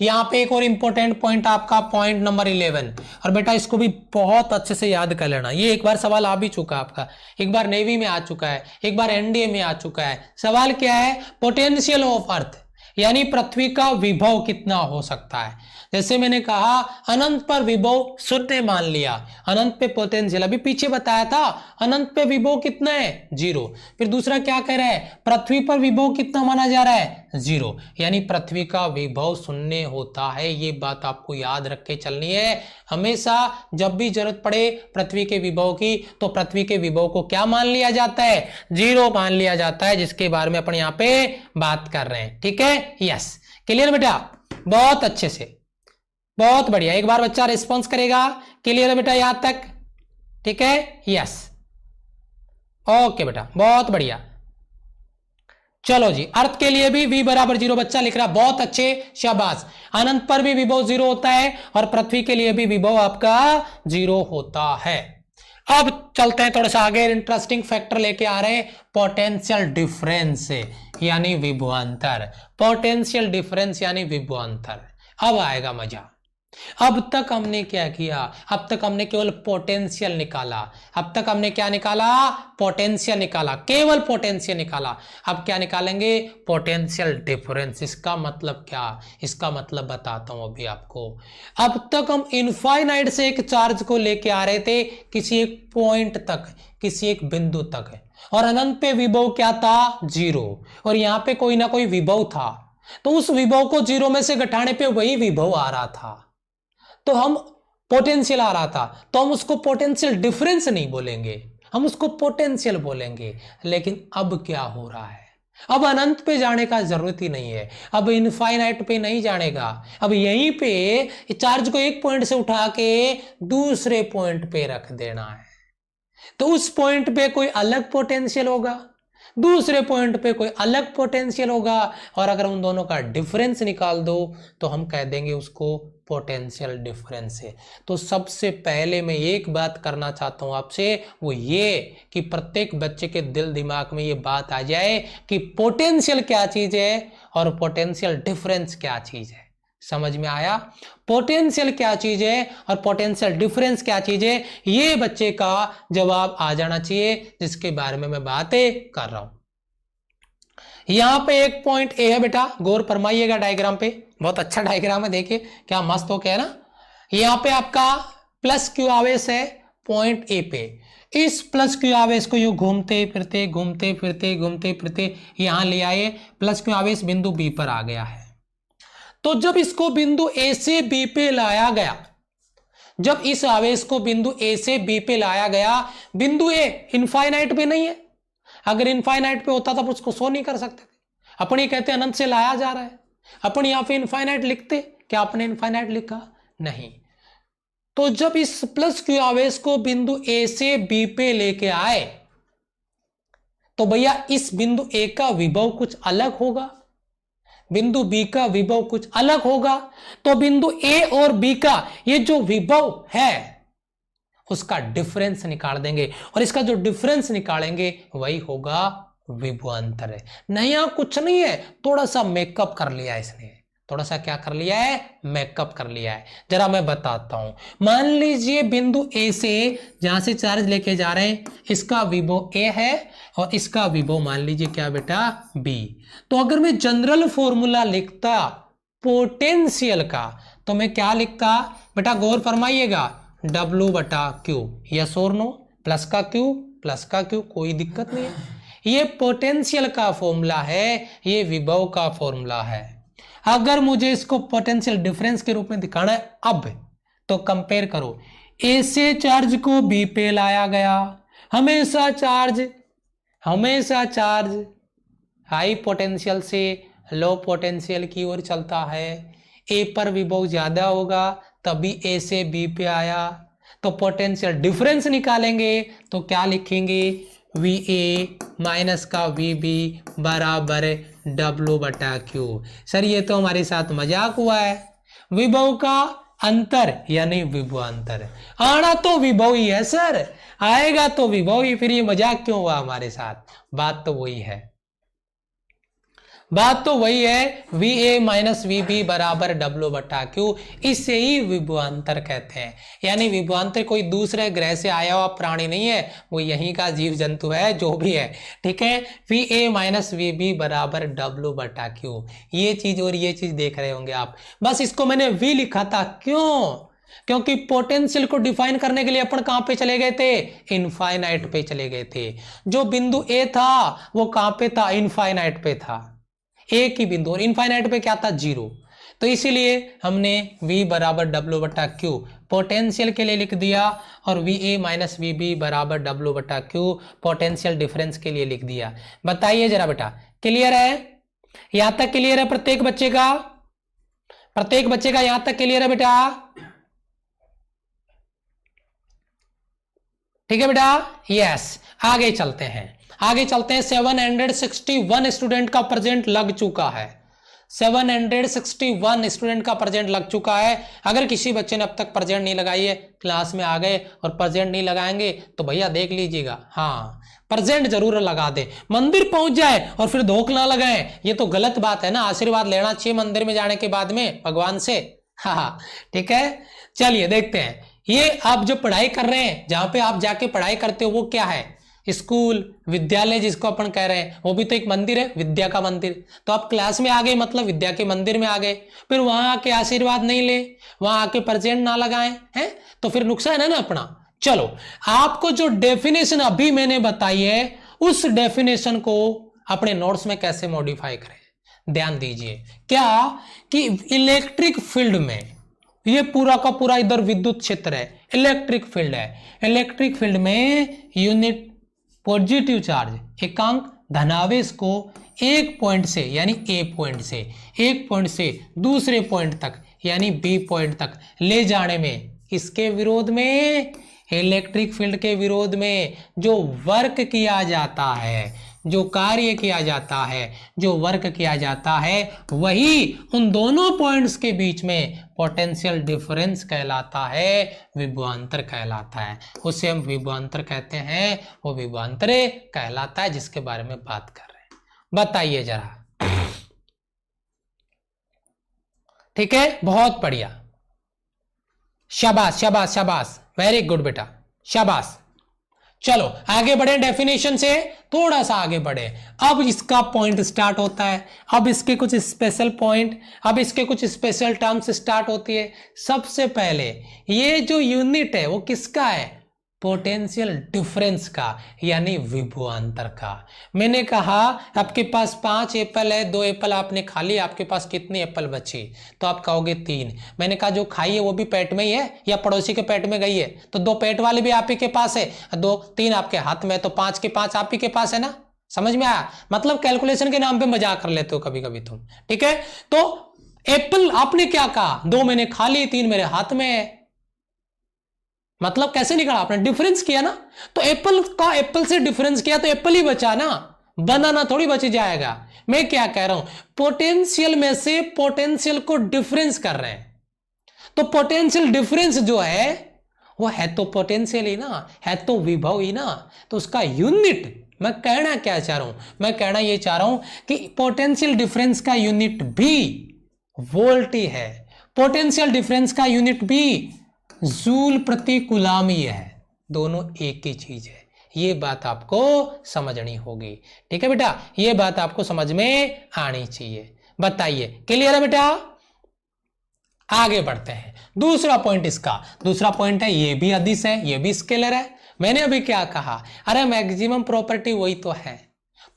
यहाँ पे एक और इंपॉर्टेंट पॉइंट आपका पॉइंट नंबर 11, और बेटा इसको भी बहुत अच्छे से याद कर लेना। ये एक बार सवाल आ भी चुका आपका, एक बार नेवी में आ चुका है, एक बार एनडीए में आ चुका है। सवाल क्या है? पोटेंशियल ऑफ अर्थ, यानी पृथ्वी का विभव कितना हो सकता है। जैसे मैंने कहा अनंत पर विभव शून्य मान लिया, अनंत पे पोटेंशियल, अभी पीछे बताया था अनंत पे विभव कितना है? 0। फिर दूसरा क्या कह रहा है? पृथ्वी पर विभव कितना माना जा रहा है? 0, यानी पृथ्वी का विभव शून्य होता है। ये बात आपको याद रख के चलनी है हमेशा। जब भी जरूरत पड़े पृथ्वी के विभव की, तो पृथ्वी के विभव को क्या मान लिया जाता है? 0 मान लिया जाता है, जिसके बारे में अपन यहाँ पे बात कर रहे हैं, ठीक है? यस, क्लियर बेटा? बहुत अच्छे से, बहुत बढ़िया। एक बार बच्चा रिस्पॉन्स करेगा, क्लियर है बेटा यहां तक? ठीक है, यस, ओके बेटा, बहुत बढ़िया। चलो जी, अर्थ के लिए भी V बराबर 0 बच्चा लिख रहा, बहुत अच्छे, शाबाश। अनंत पर भी विभव 0 होता है और पृथ्वी के लिए भी विभव आपका 0 होता है। अब चलते हैं थोड़ा सा आगे, इंटरेस्टिंग फैक्टर लेके आ रहे हैं, पोटेंशियल डिफरेंस यानी विभवांतर। पोटेंशियल डिफरेंस यानी विभवांतर, अब आएगा मजा। अब तक हमने क्या किया? अब तक हमने केवल पोटेंशियल निकाला। अब तक हमने क्या निकाला? पोटेंशियल निकाला, केवल पोटेंशियल निकाला। अब क्या निकालेंगे? Potential difference. इसका मतलब क्या? इसका मतलब बताता हूं अभी आपको। अब तक हम इनफाइनाइट से एक चार्ज को लेके आ रहे थे किसी एक पॉइंट तक, किसी एक बिंदु तक, और अनंत पे विभव क्या था? 0, और यहां पे कोई ना कोई विभव था, तो उस विभव को 0 में से घटाने पे वही विभव आ रहा था, तो हम पोटेंशियल आ रहा था, तो हम उसको पोटेंशियल डिफरेंस नहीं बोलेंगे, हम उसको पोटेंशियल बोलेंगे। लेकिन अब क्या हो रहा है? अब अनंत पे जाने का जरूरत ही नहीं है, अब इनफाइनाइट पे नहीं जाने का, अब यहीं पे चार्ज को एक पॉइंट से उठा के दूसरे पॉइंट पे रख देना है, तो उस पॉइंट पे कोई अलग पोटेंशियल होगा, दूसरे पॉइंट पे कोई अलग पोटेंशियल होगा, और अगर उन दोनों का डिफरेंस निकाल दो तो हम कह देंगे उसको पोटेंशियल डिफरेंस है। तो सबसे पहले मैं एक बात करना चाहता हूं आपसे, वो ये कि प्रत्येक बच्चे के दिल दिमाग में ये बात आ जाए कि पोटेंशियल क्या चीज है और पोटेंशियल डिफरेंस क्या चीज है। समझ में आया? पोटेंशियल क्या चीज है और पोटेंशियल डिफरेंस क्या चीज है, ये बच्चे का जवाब आ जाना चाहिए, जिसके बारे में मैं बातें कर रहा हूं। यहां पे एक पॉइंट ए है बेटा, गौर फरमाइएगा डायग्राम पे, बहुत अच्छा डायग्राम है, देखिए क्या मस्त हो गया ना। यहां पे आपका प्लस क्यू आवेश है पॉइंट ए पे, इस प्लस क्यू आवेश को यू घूमते फिरते घूमते फिरते घूमते फिरते यहां ले आए, प्लस क्यू आवेश बिंदु बी पर आ गया है। तो जब इसको बिंदु ए से बी पे लाया गया, जब इस आवेश को बिंदु ए से बी पे लाया गया, बिंदु ए इनफाइनाइट पे नहीं है, अगर इनफाइनाइट पे होता तो उसको शो नहीं कर सकते थे, अपन ये कहते अनंत से लाया जा रहा है, अपन यहां पे इनफाइनाइट लिखते, क्या आपने इनफाइनाइट लिखा? नहीं। तो जब इस प्लस क्यू आवेश को बिंदु ए से बी पे लेके आए, तो भैया इस बिंदु ए का विभव कुछ अलग होगा, बिंदु बी का विभव कुछ अलग होगा, तो बिंदु ए और बी का ये जो विभव है उसका डिफरेंस निकाल देंगे, और इसका जो डिफरेंस निकालेंगे वही होगा विभवांतर है। नया कुछ नहीं है, थोड़ा सा मेकअप कर लिया इसने, थोड़ा सा क्या कर लिया है, मेकअप कर लिया है। जरा मैं बताता हूं, मान लीजिए बिंदु ए से जहां से चार्ज लेके जा रहे हैं, इसका विभव ए है और इसका विभव मान लीजिए क्या बेटा, बी। तो अगर मैं जनरल फॉर्मूला लिखता पोटेंशियल का, तो मैं क्या लिखता बेटा, गौर फरमाइएगा, W बटा क्यू, यस और नो, प्लस का क्यू, कोई दिक्कत नहीं है। ये पोटेंशियल का फॉर्मूला है, ये विभव का फॉर्मूला है। अगर मुझे इसको पोटेंशियल डिफरेंस के रूप में दिखाना है अब, तो कंपेयर करो, ए से चार्ज को बी पे लाया गया, हमेशा चार्ज हाई पोटेंशियल से लो पोटेंशियल की ओर चलता है। ए पर विभव ज्यादा होगा तभी ए से बी पे आया, तो पोटेंशियल डिफरेंस निकालेंगे तो क्या लिखेंगे, वी ए माइनस का वी बी बराबर W बटा क्यू। सर ये तो हमारे साथ मजाक हुआ है, विभव का अंतर यानी विभवांतर, आना तो विभव ही है सर, आएगा तो विभव ही, फिर ये मजाक क्यों हुआ हमारे साथ। बात तो वही है, V A minus V B बराबर W बटा क्यू, इसे ही विभवांतर कहते हैं। यानी विभवांतर कोई दूसरे ग्रह से आया हुआ प्राणी नहीं है, वो यहीं का जीव जंतु है, जो भी है, ठीक है। V A minus V B बराबर W बटा क्यू, ये चीज और ये चीज देख रहे होंगे आप। बस इसको मैंने V लिखा था, क्यों, क्योंकि पोटेंशियल को डिफाइन करने के लिए अपन कहां पे चले गए थे, इनफाइनाइट पे चले गए थे। जो बिंदु ए था वो कहां पे था, इनफाइनाइट पे था, एक ही बिंदु, और इनफाइनाइट पे क्या था, 0। तो इसीलिए हमने V बराबर W बटा क्यू पोटेंशियल के लिए लिख दिया, और V A minus V B बराबर W बटा क्यू पोटेंशियल डिफरेंस के लिए लिख दिया। बताइए जरा बेटा, क्लियर है, यहां तक क्लियर है प्रत्येक बच्चे का यहां तक क्लियर है बेटा, ठीक है बेटा, यस। आगे चलते हैं 761 स्टूडेंट का प्रेजेंट लग चुका है, 761 स्टूडेंट का प्रेजेंट लग चुका है। अगर किसी बच्चे ने अब तक प्रेजेंट नहीं लगाई है, क्लास में आ गए और प्रेजेंट नहीं लगाएंगे तो भैया देख लीजिएगा, हाँ प्रेजेंट जरूर लगा दे, मंदिर पहुंच जाए और फिर धोख ना लगाएं, ये तो गलत बात है ना। आशीर्वाद लेना चाहिए मंदिर में जाने के बाद में भगवान से, हाँ ठीक है। चलिए देखते हैं, ये आप जो पढ़ाई कर रहे हैं, जहां पे आप जाके पढ़ाई करते हो वो क्या है, स्कूल, विद्यालय जिसको अपन कह रहे हैं, वो भी तो एक मंदिर है, विद्या का मंदिर। तो आप क्लास में आ गए मतलब विद्या के मंदिर में आ गए, फिर वहां आके आशीर्वाद नहीं ले, वहां आके प्रेजेंट ना लगाएं, हैं तो फिर नुकसान है ना अपना। चलो, आपको जो डेफिनेशन अभी मैंने बताई है, उस डेफिनेशन को अपने नोट्स में कैसे मॉडिफाई करें, ध्यान दीजिए। क्या कि इलेक्ट्रिक फील्ड में, ये पूरा का पूरा इधर विद्युत क्षेत्र है, इलेक्ट्रिक फील्ड है, इलेक्ट्रिक फील्ड में यूनिट पॉजिटिव चार्ज एकांक धनावेश को एक पॉइंट से यानी ए पॉइंट से, एक पॉइंट से दूसरे पॉइंट तक यानी बी पॉइंट तक ले जाने में, इसके विरोध में, इलेक्ट्रिक फील्ड के विरोध में जो वर्क किया जाता है, जो कार्य किया जाता है, जो वर्क किया जाता है, वही उन दोनों पॉइंट्स के बीच में पोटेंशियल डिफरेंस कहलाता है, विभवांतर कहलाता है। उसे हम विभवांतर कहते हैं, वो विभवांतर कहलाता है जिसके बारे में बात कर रहे हैं। बताइए जरा, ठीक है, बहुत बढ़िया, शाबाश शाबाश शाबाश, वेरी गुड बेटा, शाबाश। चलो आगे बढ़े, डेफिनेशन से थोड़ा सा आगे बढ़े। अब इसका पॉइंट स्टार्ट होता है, अब इसके कुछ स्पेशल पॉइंट, अब इसके कुछ स्पेशल टर्म्स स्टार्ट होती है। सबसे पहले ये जो यूनिट है वो किसका है, पोटेंशियल डिफरेंस का यानी विभवांतर का। मैंने कहा आपके पास 5 एप्पल है, 2 एप्पल आपने खा ली, आपके पास कितनी एप्पल बची, तो आप कहोगे 3। मैंने कहा जो खाई है वो भी पेट में ही है या पड़ोसी के पेट में गई है, तो 2 पेट वाले भी आप ही के पास है, 3 आपके हाथ में, तो 5 के 5 आप ही के पास है ना। समझ में आया, मतलब कैलकुलेशन के नाम पे मजाक कर लेते हो कभी कभी तुम, ठीक है। तो एप्पल आपने क्या कहा, 2 मैंने खा ली, 3 मेरे हाथ में है, मतलब कैसे निकाला आपने, डिफरेंस किया ना। तो एप्पल का एप्पल से डिफरेंस किया तो एप्पल ही बचा ना, बनाना थोड़ी बच जाएगा। मैं क्या कह रहा हूं, पोटेंशियल में से पोटेंशियल को डिफरेंस कर रहे हैं, तो पोटेंशियल डिफरेंस जो है वो है तो पोटेंशियल ही ना, है तो विभव ही ना, तो उसका यूनिट मैं कहना क्या चाह रहा हूं, मैं कहना ये चाह रहा हूं कि पोटेंशियल डिफरेंस का यूनिट भी वोल्ट ही है, पोटेंशियल डिफरेंस का यूनिट भी जूल प्रति कूलम ही है, दोनों एक ही चीज है। ये बात आपको समझनी होगी, ठीक है बेटा, ये बात आपको समझ में आनी चाहिए। बताइए क्लियर है बेटा? आगे बढ़ते हैं। दूसरा पॉइंट इसका, दूसरा पॉइंट है ये भी अदिश है, ये भी स्केलर है। मैंने अभी क्या कहा, अरे मैक्सिमम प्रॉपर्टी वही तो है,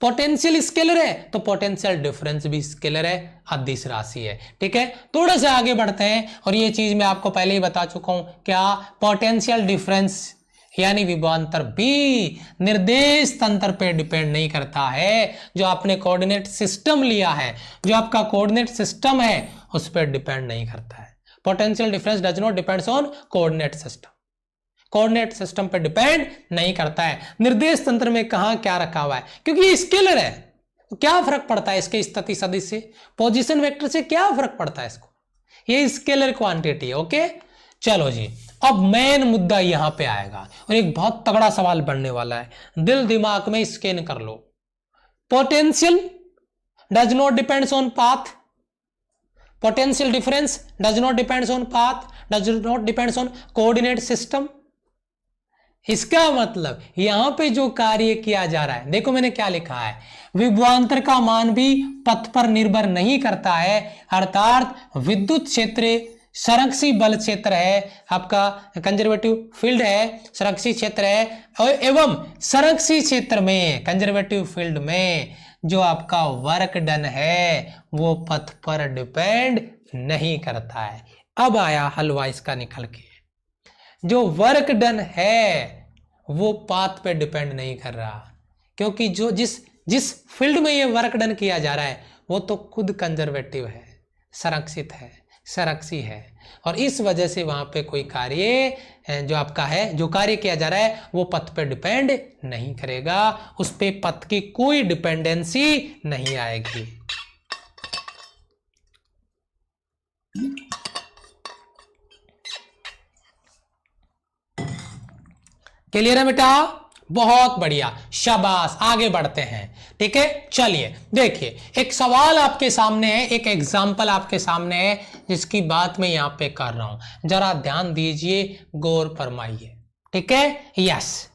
पोटेंशियल स्केलर है तो पोटेंशियल डिफरेंस भी स्केलर है, अदिश राशि है, ठीक है। थोड़ा सा आगे बढ़ते हैं, और ये चीज मैं आपको पहले ही बता चुका हूं, क्या पोटेंशियल डिफरेंस यानी विभवांतर भी निर्देश तंत्र पे डिपेंड नहीं करता है, जो आपने कोऑर्डिनेट सिस्टम लिया है, जो आपका कोऑर्डिनेट सिस्टम है उस पर डिपेंड नहीं करता है। Potential difference does not depends on coordinate system, coordinate system पे डिपेंड नहीं करता है। निर्देश तंत्र में कहां क्या रखा हुआ है, क्योंकि ये स्केलर है तो क्या फर्क पड़ता है इसके स्थिति सदिश से, पोजीशन वेक्टर से क्या फर्क पड़ता है इसको, ये स्केलर क्वांटिटी है। ओके चलो जी, अब मेन मुद्दा यहां पे आएगा, और एक बहुत तगड़ा सवाल बनने वाला है, दिल दिमाग में स्कैन कर लो। Potential does not depends on path, potential difference does not depends on path, does not depends on coordinate system. इसका मतलब यहां पे जो कार्य किया जा रहा है, देखो मैंने क्या लिखा है, विभवांतर का मान भी पथ पर निर्भर नहीं करता है, अर्थात विद्युत क्षेत्र संरक्षी बल क्षेत्र है, आपका कंजर्वेटिव फील्ड है, संरक्षी क्षेत्र है, एवं संरक्षी क्षेत्र में कंजर्वेटिव फील्ड में जो आपका वर्क डन है वो पथ पर डिपेंड नहीं करता है। अब आया हलवा इसका निकल के, जो वर्क डन है वो पाथ पे डिपेंड नहीं कर रहा, क्योंकि जो जिस फील्ड में ये वर्क डन किया जा रहा है वो तो खुद कंजर्वेटिव है, संरक्षित है, संरक्षी है, और इस वजह से वहां पे कोई कार्य जो आपका है, जो कार्य किया जा रहा है वो पथ पे डिपेंड नहीं करेगा, उस पे पथ की कोई डिपेंडेंसी नहीं आएगी। क्लियर है बेटा? बहुत बढ़िया, शाबाश, आगे बढ़ते हैं, ठीक है। चलिए देखिए, एक सवाल आपके सामने है, एक एग्जाम्पल आपके सामने है जिसकी बात मैं यहां पे कर रहा हूं, जरा ध्यान दीजिए, गौर फरमाइए, ठीक है। यस,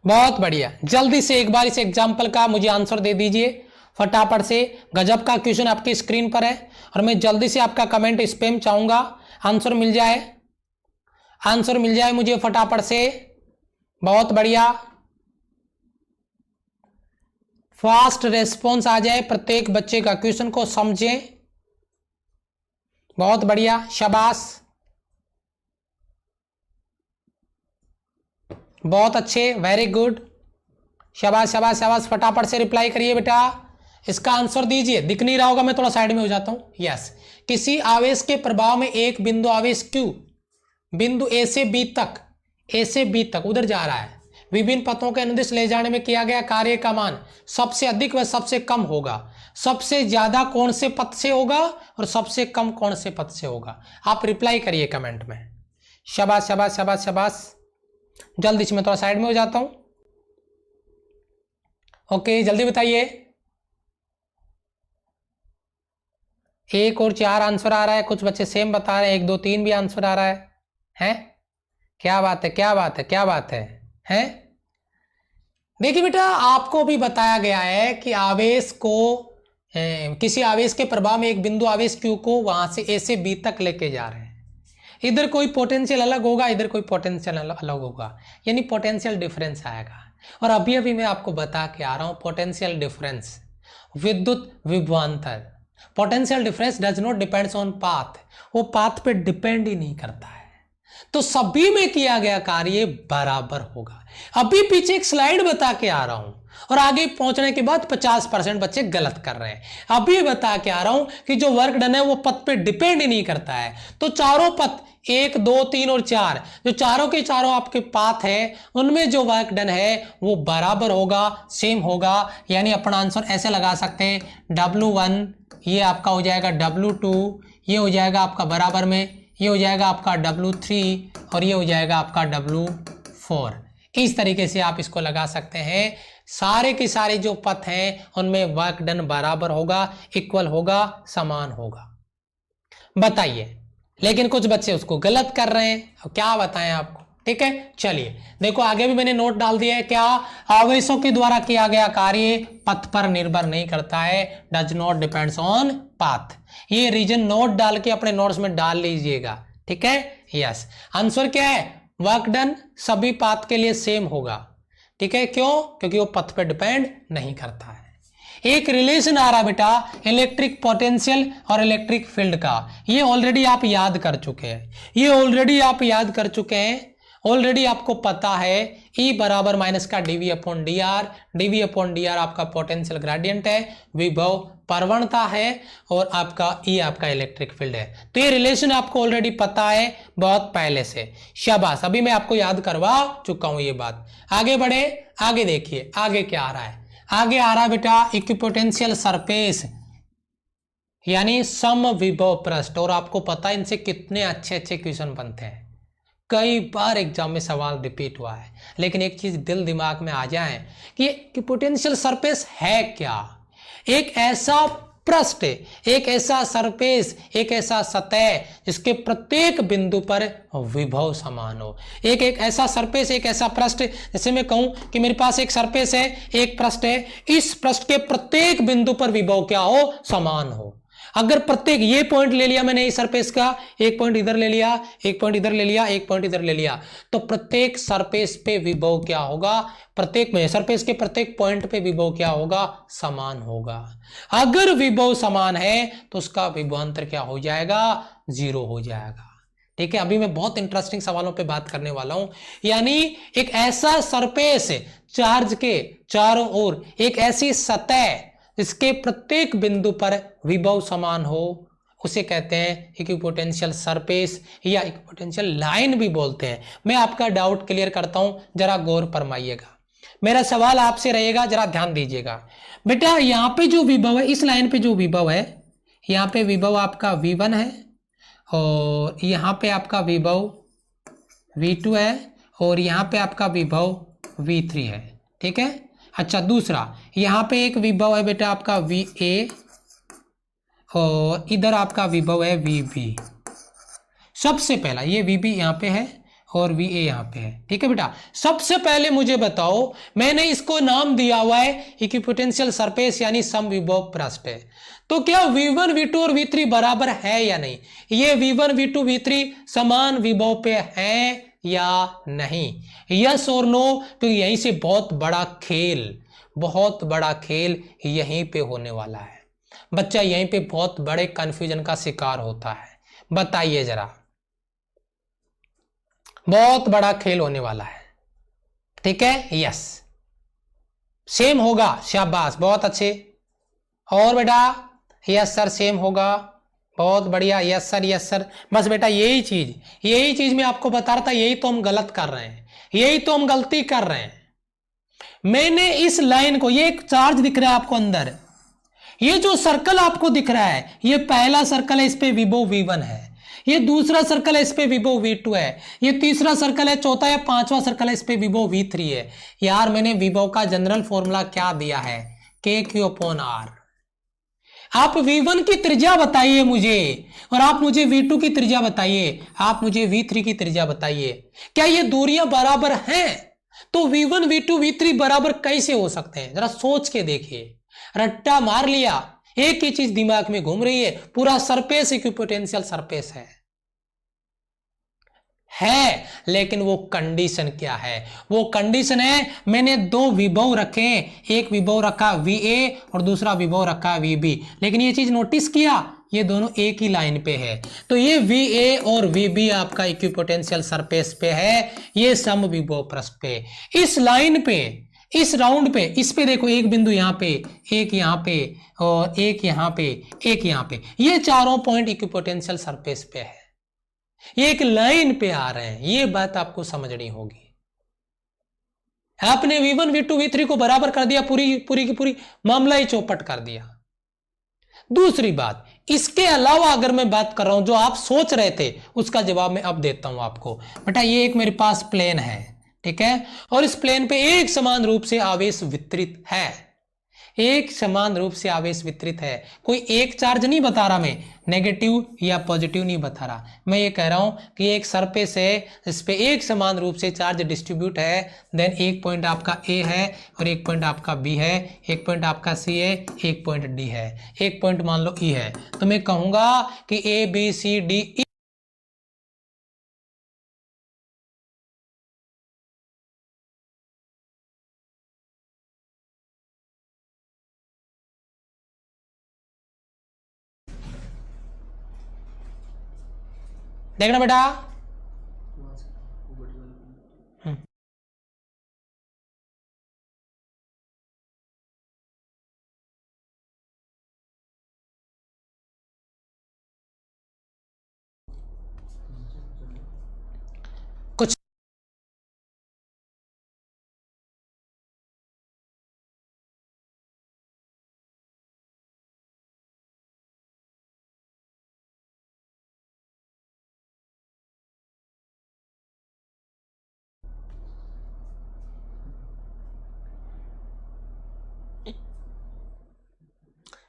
बहुत बढ़िया, जल्दी से एक बार इस एग्जाम्पल का मुझे आंसर दे दीजिए फटाफट से। गजब का क्वेश्चन आपकी स्क्रीन पर है, और मैं जल्दी से आपका कमेंट स्पैम चाहूंगा, आंसर मिल जाए, आंसर मिल जाए मुझे फटाफट से। बहुत बढ़िया, फास्ट रेस्पॉन्स आ जाए, प्रत्येक बच्चे का क्वेश्चन को समझें। बहुत बढ़िया, शाबाश, बहुत अच्छे, वेरी गुड, शाबाश शाबाश शाबाश, फटाफट से रिप्लाई करिए बेटा, इसका आंसर दीजिए। दिख नहीं रहा होगा, मैं थोड़ा साइड में हो जाता हूं। यस, किसी आवेश के प्रभाव में एक बिंदु आवेश Q बिंदु ए से बी तक उधर जा रहा है, विभिन्न पथों के अनुदिश ले जाने में किया गया कार्य का मान सबसे अधिक व सबसे कम होगा। सबसे ज्यादा कौन से पथ से होगा और सबसे कम कौन से पथ से होगा? आप रिप्लाई करिए कमेंट में। शाबाश शाबाश शाबाश शाबाश, जल्दी से, मैं थोड़ा साइड में हो जाता हूं। ओके, जल्दी बताइए। 1 और 4 आंसर आ रहा है, कुछ बच्चे सेम बता रहे हैं, 1 2 3 भी आंसर आ रहा है, हैं? क्या बात है, क्या बात है, क्या बात है, हैं? देखिए बेटा, आपको भी बताया गया है कि आवेश को किसी आवेश के प्रभाव में एक बिंदु आवेश Q को वहां से A से B तक लेके जा रहे हैं, इधर कोई पोटेंशियल अलग होगा, इधर कोई पोटेंशियल अलग होगा, यानी पोटेंशियल डिफरेंस आएगा। और अभी अभी मैं आपको बता के आ रहा हूं, पोटेंशियल डिफरेंस विद्युत विभवांतर, potential difference does not depends on path, वो पाथ पे डिपेंड ही नहीं करता है, तो सभी में किया गया कार्य बराबर होगा। अभी पीछे एक स्लाइड बता के आ रहा हूं, और आगे पहुंचने के बाद 50% बच्चे गलत कर रहे हैं। अभी बता के आ रहा हूं कि जो वर्क डन है वो पथ पे डिपेंड ही नहीं करता है, तो चारों पथ 1 2 3 और 4 जो चारों के चारों आपके पाथ है, उनमें जो वर्क डन है वो बराबर होगा, सेम होगा। यानी अपना आंसर ऐसे लगा सकते हैं, W1 ये आपका हो जाएगा W2, ये हो जाएगा आपका बराबर में, ये हो जाएगा आपका W3, और ये हो जाएगा आपका W4। इस तरीके से आप इसको लगा सकते हैं। सारे के सारे जो पथ हैं उनमें वर्क डन बराबर होगा, इक्वल होगा, समान होगा। बताइए, लेकिन कुछ बच्चे उसको गलत कर रहे हैं, क्या बताएं आपको। ठीक है, चलिए देखो आगे भी मैंने नोट डाल दिया है। क्या आवेशों के द्वारा किया गया कार्य पथ पर निर्भर नहीं करता है, does not depends on path. ये रीजन नोट डाल के अपने नोट्स में डाल लीजिएगा। ठीक है, यस। आंसर क्या है, वर्क डन सभी पाथ के लिए सेम होगा। ठीक है, क्यों, क्योंकि वो पथ पे डिपेंड नहीं करता है। एक रिलेशन आ रहा बेटा इलेक्ट्रिक पोटेंशियल और इलेक्ट्रिक फील्ड का, ये ऑलरेडी आप याद कर चुके हैं, ऑलरेडी आपको पता है E बराबर माइनस का dv अपॉन डी आर आपका पोटेंशियल ग्रेडियंट है, विभव प्रवणता है, और आपका E आपका इलेक्ट्रिक फील्ड है। तो ये रिलेशन आपको ऑलरेडी पता है बहुत पहले से। शाबाश, अभी मैं आपको याद करवा चुका हूं ये बात। आगे बढ़े, आगे देखिए आगे क्या आ रहा है। आगे आ रहा है बेटा इक्विपोटेंशियल सरफेस यानी समविभव पृष्ठ, और आपको पता है इनसे कितने अच्छे अच्छे क्वेश्चन बनते हैं। कई बार एग्जाम में सवाल रिपीट हुआ है। लेकिन एक चीज दिल दिमाग में आ जाए कि इक्विपोटेंशियल सरफेस है क्या। एक ऐसा पृष्ठ, एक ऐसा सरफेस, एक ऐसा सतह जिसके प्रत्येक बिंदु पर विभव समान हो। एक ऐसा सरफेस, एक ऐसा पृष्ठ, जैसे मैं कहूं कि मेरे पास एक सरफेस है, एक पृष्ठ है, इस पृष्ठ के प्रत्येक बिंदु पर विभव क्या हो, समान हो। अगर प्रत्येक, ये पॉइंट ले लिया मैंने इस सरफेस का, एक पॉइंट इधर ले लिया, एक पॉइंट इधर ले लिया, एक पॉइंट इधर ले लिया, तो प्रत्येक सरफेस पे विभव क्या होगा, प्रत्येक में सरफेस के प्रत्येक पॉइंट पे विभव क्या होगा, समान होगा। अगर विभव समान है तो उसका विभवांतर क्या हो जाएगा, 0 हो जाएगा। ठीक है, अभी मैं बहुत इंटरेस्टिंग सवालों पे बात करने वाला हूं। यानी एक ऐसा सरफेस चार्ज के चारों ओर, एक ऐसी सतह इसके प्रत्येक बिंदु पर विभव समान हो, उसे कहते हैं इक्विपोटेंशियल सरफेस या इक्विपोटेंशियल लाइन भी बोलते हैं। मैं आपका डाउट क्लियर करता हूं, जरा गौर फरमाइएगा। मेरा सवाल आपसे रहेगा, जरा ध्यान दीजिएगा बेटा। यहां पे जो विभव है, इस लाइन पे जो विभव है, यहां पे विभव आपका V1 है, और यहां पे आपका विभव V2 है, और यहां पे आपका विभव V3 है। ठीक है, अच्छा दूसरा, यहां पे एक विभव है बेटा आपका VA, और इधर आपका विभव है VB। सबसे पहला ये VB यहां पे है और VA यहां पे है। ठीक है बेटा, सबसे पहले मुझे बताओ, मैंने इसको नाम दिया हुआ है इक्विपोटेंशियल सरफेस यानी समविभव पृष्ठ है, तो क्या V1 V2 और V3 बराबर है या नहीं। ये V1 V2 V3 समान विभव पे है या नहीं, यस और नो। तो यहीं से बहुत बड़ा खेल यहीं पे होने वाला है। बच्चा यहीं पे बहुत बड़े कंफ्यूजन का शिकार होता है। बताइए जरा, बहुत बड़ा खेल होने वाला है। ठीक है, यस, सेम होगा, शाबाश, बहुत अच्छे। और बेटा यस सर सेम होगा, बहुत बढ़िया, यस सर यस सर। बस बेटा यही चीज मैं आपको बता रहा था, यही तो हम गलत कर रहे हैं, यही तो हम गलती कर रहे हैं। मैंने इस लाइन को, ये एक चार्ज दिख रहा है आपको अंदर, ये जो सर्कल आपको दिख रहा है, ये पहला सर्कल है, इस पे विभव V1 है, ये दूसरा सर्कल है, इस पे विभव V2 है, ये तीसरा सर्कल है, चौथा या पांचवा सर्कल है, इस पे विभव V3 है। यार मैंने विभव का जनरल फॉर्मूला क्या दिया है, KQ/R। आप V1 की त्रिज्या बताइए मुझे, और आप मुझे V2 की त्रिज्या बताइए, आप मुझे V3 की त्रिज्या बताइए। क्या ये दूरियां बराबर हैं? तो V1 V2 V3 बराबर कैसे हो सकते हैं, जरा सोच के देखिए। रट्टा मार लिया, एक ही चीज दिमाग में घूम रही है, पूरा सरफेस इक्विपोटेंशियल सरफेस है, लेकिन वो कंडीशन क्या है, वो कंडीशन है मैंने दो विभव रखे, एक विभव रखा VA और दूसरा विभव रखा VB, लेकिन ये चीज नोटिस किया, ये दोनों एक ही लाइन पे है। तो ये VA और VB आपका इक्विपोटेंशियल सरफेस पे है, ये समविभव पृष्ठ पे, इस लाइन पे, इस राउंड पे, इस पे देखो, एक बिंदु यहाँ पे, एक यहाँ पे, और एक यहाँ पे, एक यहाँ पे, ये चारों पॉइंट इक्विपोटेंशियल सरफेस पे है, ये एक लाइन पे आ रहे हैं। ये बात आपको समझनी होगी। आपने V1 V2 V3 को बराबर कर दिया, पूरी की पूरी मामला ही चौपट कर दिया। दूसरी बात, इसके अलावा अगर मैं बात कर रहा हूं, जो आप सोच रहे थे उसका जवाब मैं अब देता हूं आपको। बेटा ये एक मेरे पास प्लेन है, ठीक है, और इस प्लेन पे एक समान रूप से आवेश वितरित है, एक समान रूप से आवेश वितरित है। कोई एक चार्ज नहीं बता रहा मैं, नेगेटिव या पॉजिटिव नहीं बता रहा, मैं ये कह रहा हूं कि एक सरफेस है इस पे एक समान रूप से चार्ज डिस्ट्रीब्यूट है, देन एक पॉइंट आपका ए है और एक पॉइंट आपका बी है, एक पॉइंट आपका सी है, एक पॉइंट डी है, एक पॉइंट मान लो ई है, तो मैं कहूंगा कि A B C D E. देखना बेटा, कुछ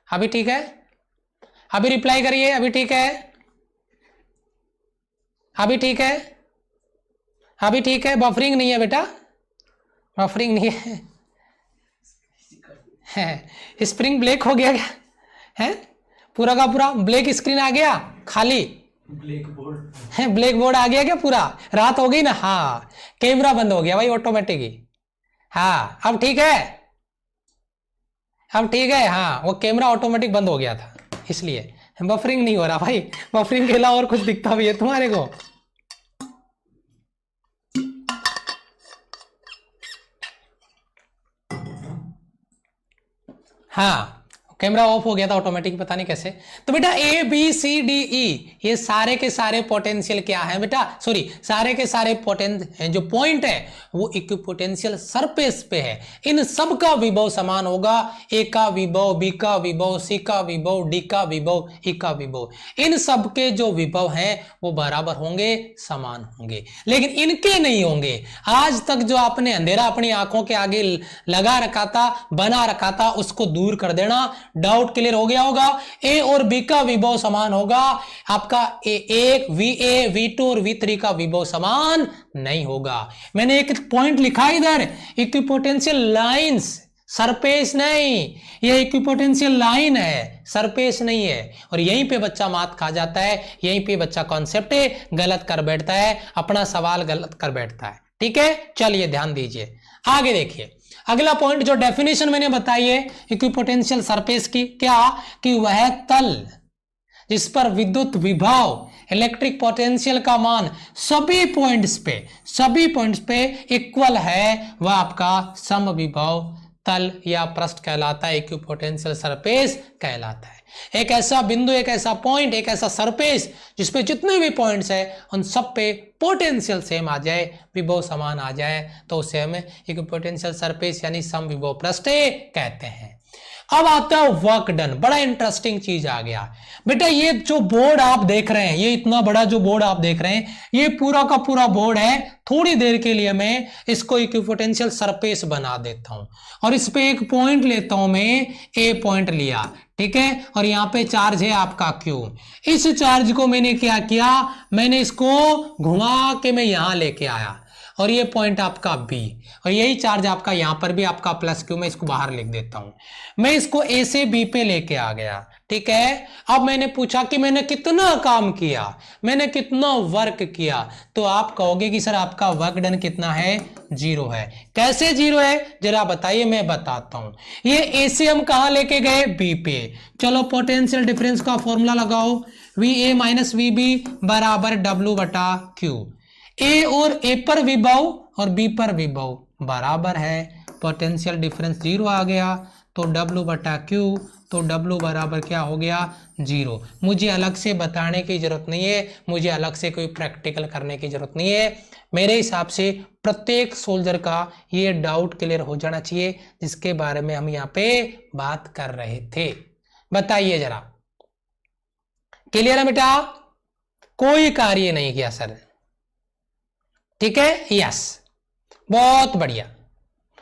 अभी ठीक है, अभी रिप्लाई करिए, अभी ठीक है, अभी ठीक है, अभी ठीक है, बफरिंग नहीं है बेटा, बफरिंग नहीं है स्प्रिंग ब्लैक हो गया क्या है, पूरा का पूरा ब्लैक स्क्रीन आ गया, खाली ब्लैक बोर्ड है, ब्लैक बोर्ड आ गया क्या पूरा, रात हो गई ना, हाँ कैमरा बंद हो गया भाई ऑटोमेटिक ही, हाँ अब ठीक है, अब ठीक है, हाँ वो कैमरा ऑटोमेटिक बंद हो गया था इसलिए बफरिंग नहीं हो रहा भाई, बफरिंग के अलावा और कुछ दिखता भी है तुम्हारे को, हाँ कैमरा ऑफ हो गया था ऑटोमेटिक, पता नहीं कैसे। तो बेटा A B C D E ये सारे के सारे पोटेंशियल क्या है बेटा, सॉरी सारे के सारे जो पॉइंट है वो इक्विपोटेंशियल सरफेस पे है, इन सब का विभव समान होगा, ए का विभव, बी का विभव, सी का विभव, डी का विभव, ई का विभव, इन सब के जो विभव हैं वो बराबर होंगे, समान होंगे, लेकिन इनके नहीं होंगे। आज तक जो आपने अंधेरा अपनी आंखों के आगे लगा रखा था, बना रखा था, उसको दूर कर देना, डाउट क्लियर हो गया होगा। ए और बी का विभव समान होगा, आपका ए1 वी वी2 और वी3 का विभव समान नहीं होगा। मैंने एक पॉइंट लिखा इधर, इक्विपोटेंशियल लाइंस, सरफेस नहीं, ये इक्विपोटेंशियल लाइन है, सरफेस नहीं है, और यहीं पे बच्चा मात खा जाता है, यहीं पे बच्चा कॉन्सेप्ट गलत कर बैठता है, अपना सवाल गलत कर बैठता है। ठीक है, चलिए ध्यान दीजिए, आगे देखिए अगला पॉइंट जो डेफिनेशन मैंने बताई है इक्विपोटेंशियल सरफेस की, क्या कि वह तल जिस पर विद्युत विभव इलेक्ट्रिक पोटेंशियल का मान सभी पॉइंट्स पे इक्वल है, वह आपका समविभव तल या पृष्ठ कहलाता है, इक्विपोटेंशियल सरफेस कहलाता है। एक ऐसा बिंदु, एक ऐसा पॉइंट, एक ऐसा सरफेस जिसपे जितने भी पॉइंट्स है उन सब पे पोटेंशियल सेम आ जाए, विभव समान आ जाए, तो उसे हम इक्विपोटेंशियल सरफेस यानी समविभव पृष्ठ कहते हैं। अब आता है वर्क डन, बड़ा इंटरेस्टिंग चीज आ गया बेटा। ये जो बोर्ड आप देख रहे हैं, ये इतना बड़ा जो बोर्ड आप देख रहे हैं, ये पूरा का पूरा बोर्ड है। थोड़ी देर के लिए मैं इसको इक्विपोटेंशियल सरफेस बना देता हूं और इस पे एक पॉइंट लेता हूं, मैं ए पॉइंट लिया, ठीक है, और यहां पे चार्ज है आपका क्यू। इस चार्ज को मैंने क्या किया, मैंने इसको घुमा के मैं यहां लेके आया और ये पॉइंट आपका बी, और यही चार्ज आपका यहां पर भी आपका प्लस क्यू, मैं इसको बाहर लिख देता हूं। मैं इसको ए से बी पे लेके आ गया, ठीक है। अब मैंने पूछा कि मैंने कितना काम किया, मैंने कितना वर्क किया, तो आप कहोगे कि सर आपका वर्क डन कितना है, 0 है। कैसे 0 है जरा बताइए, मैं बताता हूं। ये ए से हम कहां लेके गए, बी पे। चलो पोटेंशियल डिफरेंस का फॉर्मूला लगाओ, V A minus V B बराबर डब्ल्यू बटा क्यू। ए और ए पर विभव और बी पर विभव बराबर है, पोटेंशियल डिफरेंस 0 आ गया, तो W बटा Q, तो W बराबर क्या हो गया, 0। मुझे अलग से बताने की जरूरत नहीं है, मुझे अलग से कोई प्रैक्टिकल करने की जरूरत नहीं है। मेरे हिसाब से प्रत्येक सोल्जर का ये डाउट क्लियर हो जाना चाहिए जिसके बारे में हम यहाँ पे बात कर रहे थे। बताइए जरा, क्लियर है बेटा? कोई कार्य नहीं किया सर, ठीक है, यस। बहुत बढ़िया।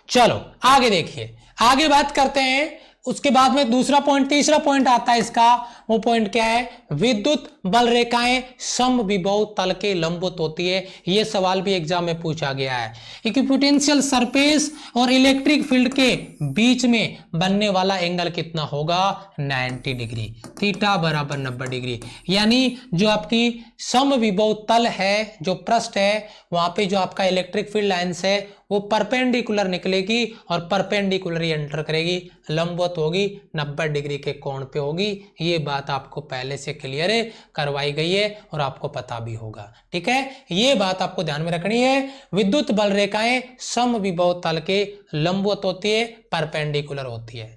चलो आगे देखिए, आगे बात करते हैं। उसके बाद में दूसरा पॉइंट, तीसरा पॉइंट आता है इसका। वो पॉइंट क्या है? विद्युत बल रेखाएं समविभव तल के लंबवत होती है। यह सवाल भी एग्जाम में पूछा गया है। इक्विपोटेंशियल सरफेस और इलेक्ट्रिक फील्ड के बीच में बनने वाला एंगल कितना होगा? 90 डिग्री, थीटा बराबर 90 डिग्री। यानी जो आपकी समविभव तल है, जो पृष्ठ है, वहां पे जो आपका इलेक्ट्रिक फील्ड लाइंस है वो परपेंडिकुलर निकलेगी और परपेंडिकुलर ही एंटर करेगी, लंबवत होगी, 90 डिग्री के कोण पे होगी। ये बात आपको पहले से क्लियर करवाई गई है और आपको पता भी होगा। ठीक है, ये बात आपको ध्यान में रखनी है। विद्युत बल रेखाएं समविभव तल के लंबवत होती है, परपेंडिकुलर होती है।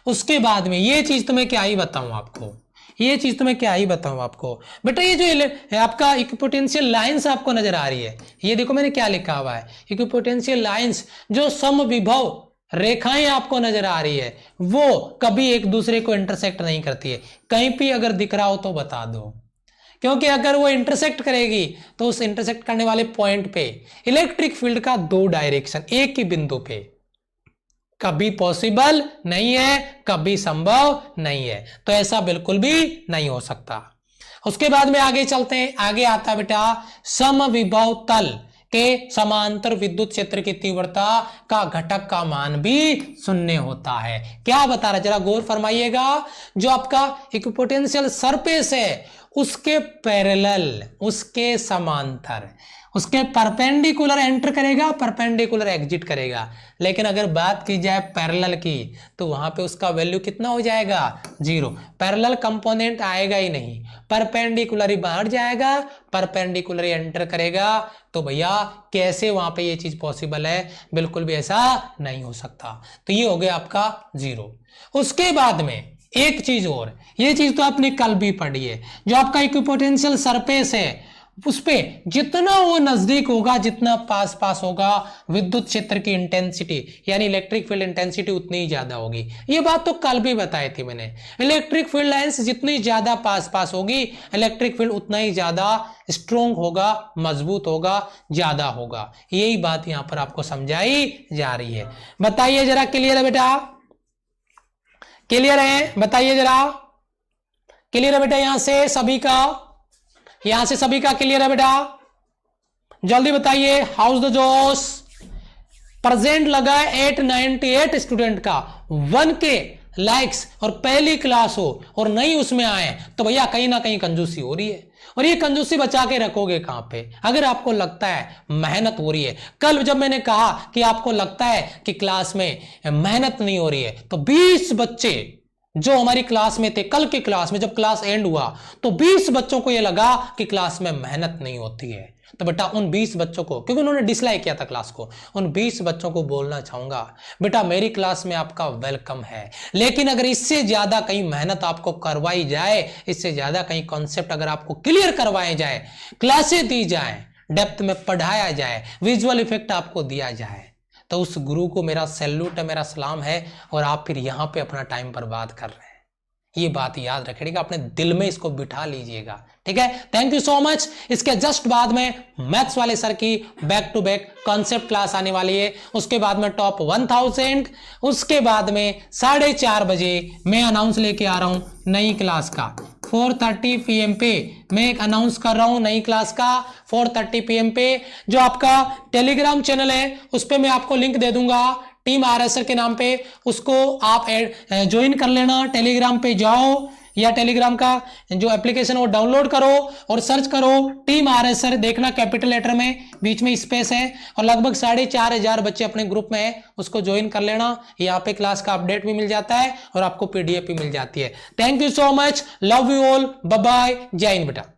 उसके बाद में ये चीज तो मैं क्या ही बताऊं आपको, ये चीज तो मैं क्या ही बताऊं आपको बेटा। ये जो आपका इक्विपोटेंशियल लाइंस आपको नजर आ रही है, ये देखो मैंने क्या लिखा हुआ है, इक्विपोटेंशियल लाइंस, जो समविभव रेखाएं आपको नजर आ रही है वो कभी एक दूसरे को इंटरसेक्ट नहीं करती है। कहीं भी अगर दिख रहा हो तो बता दो, क्योंकि अगर वो इंटरसेक्ट करेगी तो उस इंटरसेक्ट करने वाले पॉइंट पे इलेक्ट्रिक फील्ड का 2 डायरेक्शन एक ही बिंदु पे कभी पॉसिबल नहीं है, कभी संभव नहीं है। तो ऐसा बिल्कुल भी नहीं हो सकता। उसके बाद में आगे चलते हैं। आगे आता है बेटा समविभव तल के समांतर विद्युत क्षेत्र की तीव्रता का घटक का मान भी 0 होता है। क्या बता रहा, जरा गौर फरमाइएगा। जो आपका इक्विपोटेंशियल सरफेस है उसके पैरेलल, उसके समांतर, उसके परपेंडिकुलर एंटर करेगा, परपेंडिकुलर एग्जिट करेगा। लेकिन अगर बात की जाए पैरेलल की तो वहां पे उसका वैल्यू कितना हो जाएगा? 0। पैरेलल कंपोनेंट आएगा ही नहीं, परपेंडिकुलर ही बाहर जाएगा, परपेंडिकुलर ही एंटर करेगा। तो भैया कैसे वहां पे ये चीज पॉसिबल है? बिल्कुल भी ऐसा नहीं हो सकता। तो ये हो गया आपका 0। उसके बाद में एक चीज और, ये चीज तो आपने कल भी पढ़ी है, जो आपका इक्विपोटेंशियल सरफेस है उस पे जितना वो नजदीक होगा, जितना पास पास होगा, विद्युत क्षेत्र की इंटेंसिटी यानी इलेक्ट्रिक फील्ड इंटेंसिटी उतनी ही ज्यादा होगी। ये बात तो कल भी बताई थी मैंने। इलेक्ट्रिक फील्ड लाइंस जितनी ज्यादा पास पास होगी, इलेक्ट्रिक फील्ड उतना ही ज्यादा स्ट्रोंग होगा, मजबूत होगा, ज्यादा होगा। यही बात यहां पर आपको समझाई जा रही है। बताइए जरा, क्लियर है बेटा? क्लियर है? बताइए जरा, क्लियर है बेटा? यहां से सभी का, यहां से सभी का क्लियर है बेटा? जल्दी बताइए। हाउस द जोश? प्रेजेंट लगा है 898 स्टूडेंट का, 1K लाइक्स और पहली क्लास हो और नहीं उसमें आए तो भैया कहीं ना कहीं कंजूसी हो रही है। और ये कंजूसी बचा के रखोगे कहां पे? अगर आपको लगता है मेहनत हो रही है, कल जब मैंने कहा कि आपको लगता है कि क्लास में मेहनत नहीं हो रही है, तो 20 बच्चे जो हमारी क्लास में थे, कल की क्लास में जब क्लास एंड हुआ तो 20 बच्चों को यह लगा कि क्लास में मेहनत नहीं होती है। तो बेटा उन 20 बच्चों को, क्योंकि उन्होंने डिसलाइक किया था क्लास को, उन 20 बच्चों को बोलना चाहूंगा बेटा मेरी क्लास में आपका वेलकम है, लेकिन अगर इससे ज्यादा कहीं मेहनत आपको करवाई जाए, इससे ज्यादा कहीं कॉन्सेप्ट अगर आपको क्लियर करवाए जाए, क्लासें दी जाए, डेप्थ में पढ़ाया जाए, विजुअल इफेक्ट आपको दिया जाए, तो उस गुरु को मेरा सैल्यूट है, मेरा सलाम है। और आप फिर यहां पे अपना टाइम बर्बाद कर रहे हैं। ये बात याद रखिएगा, अपने दिल में इसको बिठा लीजिएगा। ठीक है, थैंक यू सो मच। इसके जस्ट बाद में मैथ्स वाले सर की back to back concept class आने वाली है। उसके बाद में टॉप 1000, उसके बाद में 4:30 बजे मैं अनाउंस लेके आ रहा हूं नई क्लास का। 4:30 PM पे मैं एक अनाउंस कर रहा हूं नई क्लास का। 4:30 PM पे जो आपका टेलीग्राम चैनल है उस पर मैं आपको लिंक दे दूंगा, टीम RSR के नाम पे, उसको आप ज्वाइन कर लेना। टेलीग्राम पे जाओ या टेलीग्राम का जो एप्लीकेशन वो डाउनलोड करो और सर्च करो टीम RSR, देखना कैपिटल लेटर में बीच में स्पेस है, और लगभग 4,500 बच्चे अपने ग्रुप में है, उसको ज्वाइन कर लेना। यहाँ पे क्लास का अपडेट भी मिल जाता है और आपको PDF भी मिल जाती है। Thank you so much, love you all, bye bye, Jai Hind बेटा।